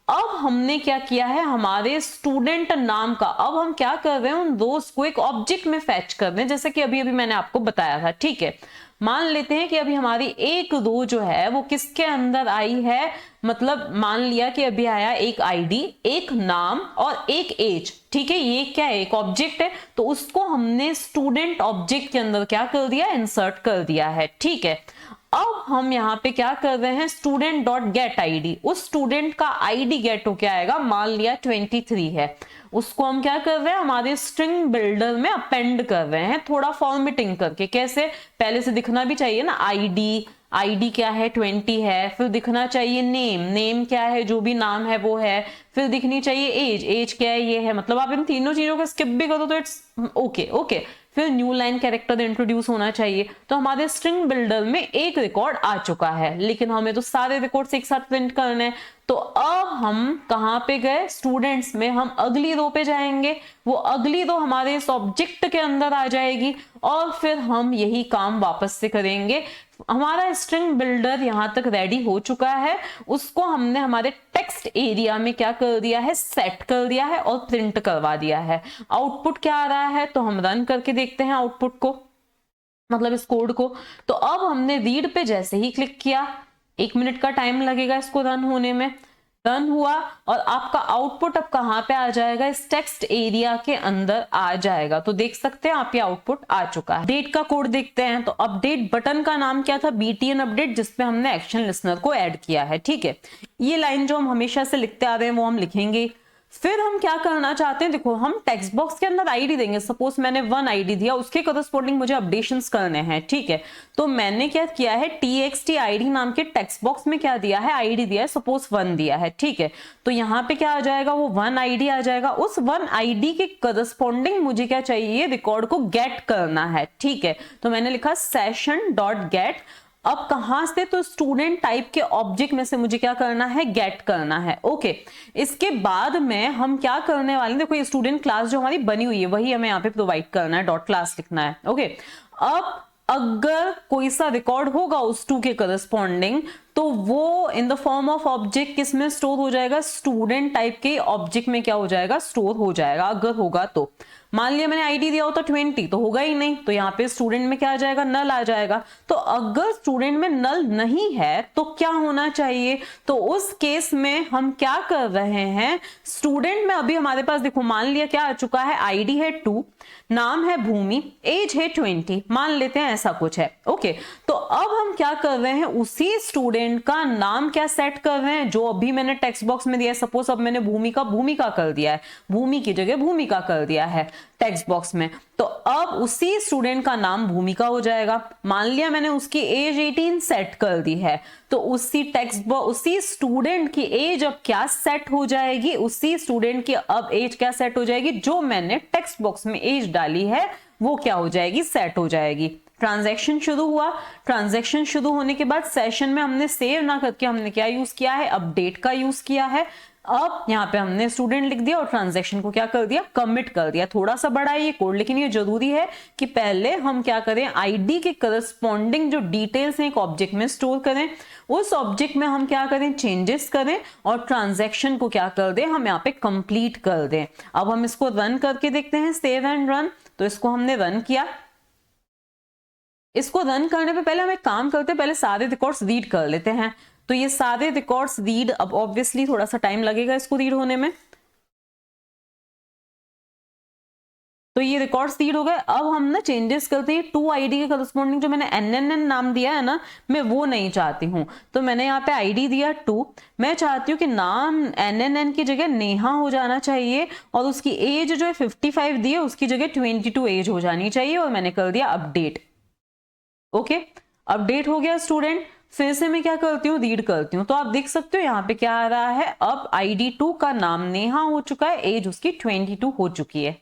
अब हमने क्या किया है, हमारे स्टूडेंट नाम का, अब हम क्या कर रहे हैं, उन रोज को एक ऑब्जेक्ट में फैच कर रहे हैं, जैसे कि अभी अभी मैंने आपको बताया था, ठीक है। मान लेते हैं कि अभी हमारी एक रो जो है वो किसके अंदर आई है, मतलब मान लिया कि अभी आया एक आईडी, एक नाम और एक एज, ठीक है। ये क्या है, एक ऑब्जेक्ट है, तो उसको हमने स्टूडेंट ऑब्जेक्ट के अंदर क्या कर दिया, इंसर्ट कर दिया है, ठीक है। अब हम यहाँ पे क्या कर रहे हैं, स्टूडेंट डॉट गेट आईडी, उस स्टूडेंट का आईडी गेट होके आएगा, मान लिया 23 है, उसको हम क्या कर रहे हैं, हमारे स्ट्रिंग बिल्डर में अपेंड कर रहे हैं, थोड़ा फॉर्मेटिंग करके। कैसे, पहले से दिखना भी चाहिए ना, आईडी क्या है, 20 है, फिर दिखना चाहिए नेम क्या है, जो भी नाम है वो है, फिर दिखनी चाहिए एज क्या है, ये है। मतलब आप इन तीनों चीजों को स्किप भी करो तो इट्स ओके। फिर न्यू लाइन कैरेक्टर इंट्रोड्यूस होना चाहिए। तो हमारे स्ट्रिंग बिल्डर में एक रिकॉर्ड आ चुका है, लेकिन हमें तो सारे रिकॉर्ड्स एक साथ प्रिंट करने हैं। तो अब हम कहां पे गए, स्टूडेंट्स में, हम अगली रो पे जाएंगे, वो अगली रो हमारे इस ऑब्जेक्ट के अंदर आ जाएगी और फिर हम यही काम वापस से करेंगे। हमारा स्ट्रिंग बिल्डर यहां तक रेडी हो चुका है, उसको हमने हमारे टेक्स्ट एरिया में क्या कर दिया है, सेट कर दिया है और प्रिंट करवा दिया है। आउटपुट क्या आ रहा है, तो हम रन करके देखते हैं आउटपुट को, मतलब इस कोड को। तो अब हमने रीड पे जैसे ही क्लिक किया, 1 मिनट का टाइम लगेगा इसको रन होने में, रन हुआ और आपका आउटपुट अब कहां पे आ जाएगा, इस टेक्स्ट एरिया के अंदर आ जाएगा। तो देख सकते हैं आप, ये आउटपुट आ चुका है। अपडेट का कोड देखते हैं, तो अपडेट बटन का नाम क्या था, BTN अपडेट, जिसपे हमने एक्शन लिसनर को ऐड किया है, ठीक है। ये लाइन जो हम हमेशा से लिखते आ रहे हैं वो हम लिखेंगे। फिर हम क्या करना चाहते हैं, देखो हम टेक्स्ट बॉक्स के अंदर आईडी देंगे। सपोज मैंने 1 आईडी दिया, उसके करस्पॉन्डिंग मुझे अपडेशंस करने हैं, ठीक है। तो मैंने क्या किया है, TXT आईडी नाम के टेक्स्ट बॉक्स में क्या दिया है, आईडी दिया है, सपोज 1 दिया है, ठीक है। तो यहाँ पे क्या आ जाएगा, वो 1 आईडी आ जाएगा। उस 1 आईडी के करस्पॉन्डिंग मुझे क्या चाहिए, रिकॉर्ड को गेट करना है, ठीक है। तो मैंने लिखा सेशन डॉट गेट। अब कहां से, तो स्टूडेंट टाइप के ऑब्जेक्ट में से मुझे क्या करना है, गेट करना है, ओके। इसके बाद में हम क्या करने वाले हैं, देखो ये स्टूडेंट क्लास जो हमारी बनी हुई है वही हमें यहाँ पे प्रोवाइड करना है, डॉट क्लास लिखना है, ओके। अब अगर कोई सा रिकॉर्ड होगा उस 2 के करस्पॉन्डिंग, तो तो वो in the form of object किस में स्टोर हो जाएगा, स्टूडेंट टाइप के ऑब्जेक्ट में क्या हो जाएगा, स्टोर हो जाएगा अगर होगा तो। मान लिया मैंने आईडी दिया होता 20 तो होगा ही नहीं, तो यहाँ पे स्टूडेंट में क्या आ जाएगा, नल आ जाएगा। तो अगर स्टूडेंट में नल नहीं है तो क्या होना चाहिए, तो उस केस में हम क्या कर रहे हैं, स्टूडेंट में अभी हमारे पास देखो मान लिया क्या आ चुका है, आईडी है 2, नाम है भूमि, एज है 20, मान लेते हैं ऐसा कुछ है। ओके, तो अब हम क्या कर रहे हैं, उसी स्टूडेंट का नाम क्या सेट कर रहे हैं जो अभी मैंने टेक्स्ट बॉक्स में दिया है। सपोज अब मैंने भूमिका कर दिया है, भूमि की जगह भूमिका कर दिया है टेक्स्ट बॉक्स में, तो अब उसी स्टूडेंट का नाम भूमिका हो जाएगा। मान लिया मैंने उसकी एज 18 सेट कर दी है, तो उसी टेक्स्ट बॉक्स उसी स्टूडेंट की एज अब क्या सेट हो जाएगी, उसी स्टूडेंट की अब एज क्या सेट हो जाएगी, जो मैंने टेक्स्ट बॉक्स में एज डाली है वो क्या हो जाएगी, सेट हो जाएगी। ट्रांजैक्शन शुरू हुआ, ट्रांजैक्शन शुरू होने के बाद सेशन में हमने सेव ना करके हमने क्या यूज किया है, अपडेट का यूज किया है। अब यहाँ पे हमने स्टूडेंट लिख दिया और ट्रांजैक्शन को क्या कर दिया, कमिट कर दिया। थोड़ा सा बड़ा है ये कोड, लेकिन ये जरूरी है कि पहले हम क्या करें, आईडी के करस्पॉन्डिंग जो डिटेल्स हैं एक ऑब्जेक्ट में स्टोर करें, उस ऑब्जेक्ट में हम क्या करें, चेंजेस करें और ट्रांजैक्शन को क्या कर दें, हम यहाँ पे कंप्लीट कर दें। अब हम इसको रन करके देखते हैं, सेव एंड रन। तो इसको हमने रन किया। इसको रन करने पे पहले हम एक काम करते हैं, पहले सारे रिकॉर्ड्स रीड कर लेते हैं। तो ये सारे रिकॉर्ड्स रीड, अब ऑब्वियसली थोड़ा सा टाइम लगेगा इसको रीड होने में। तो ये रिकॉर्ड्स रीड हो गए। अब हम ना चेंजेस करते हैं, 2 आईडी के करस्पॉन्डिंग जो मैंने NNN नाम दिया है ना, मैं वो नहीं चाहती हूँ। तो मैंने यहाँ पे आईडी दिया 2, मैं चाहती हूँ कि नाम NNN की जगह नेहा हो जाना चाहिए और उसकी एज जो है 55 दी है उसकी जगह 22 एज हो जानी चाहिए, और मैंने कर दिया अपडेट। ओके, अपडेट हो गया स्टूडेंट। फिर से मैं क्या करती हूँ, रीड करती हूँ। तो आप देख सकते हो यहाँ पे क्या आ रहा है, अब ID 2 का नाम नेहा हो चुका है, एज उसकी 22 हो चुकी है।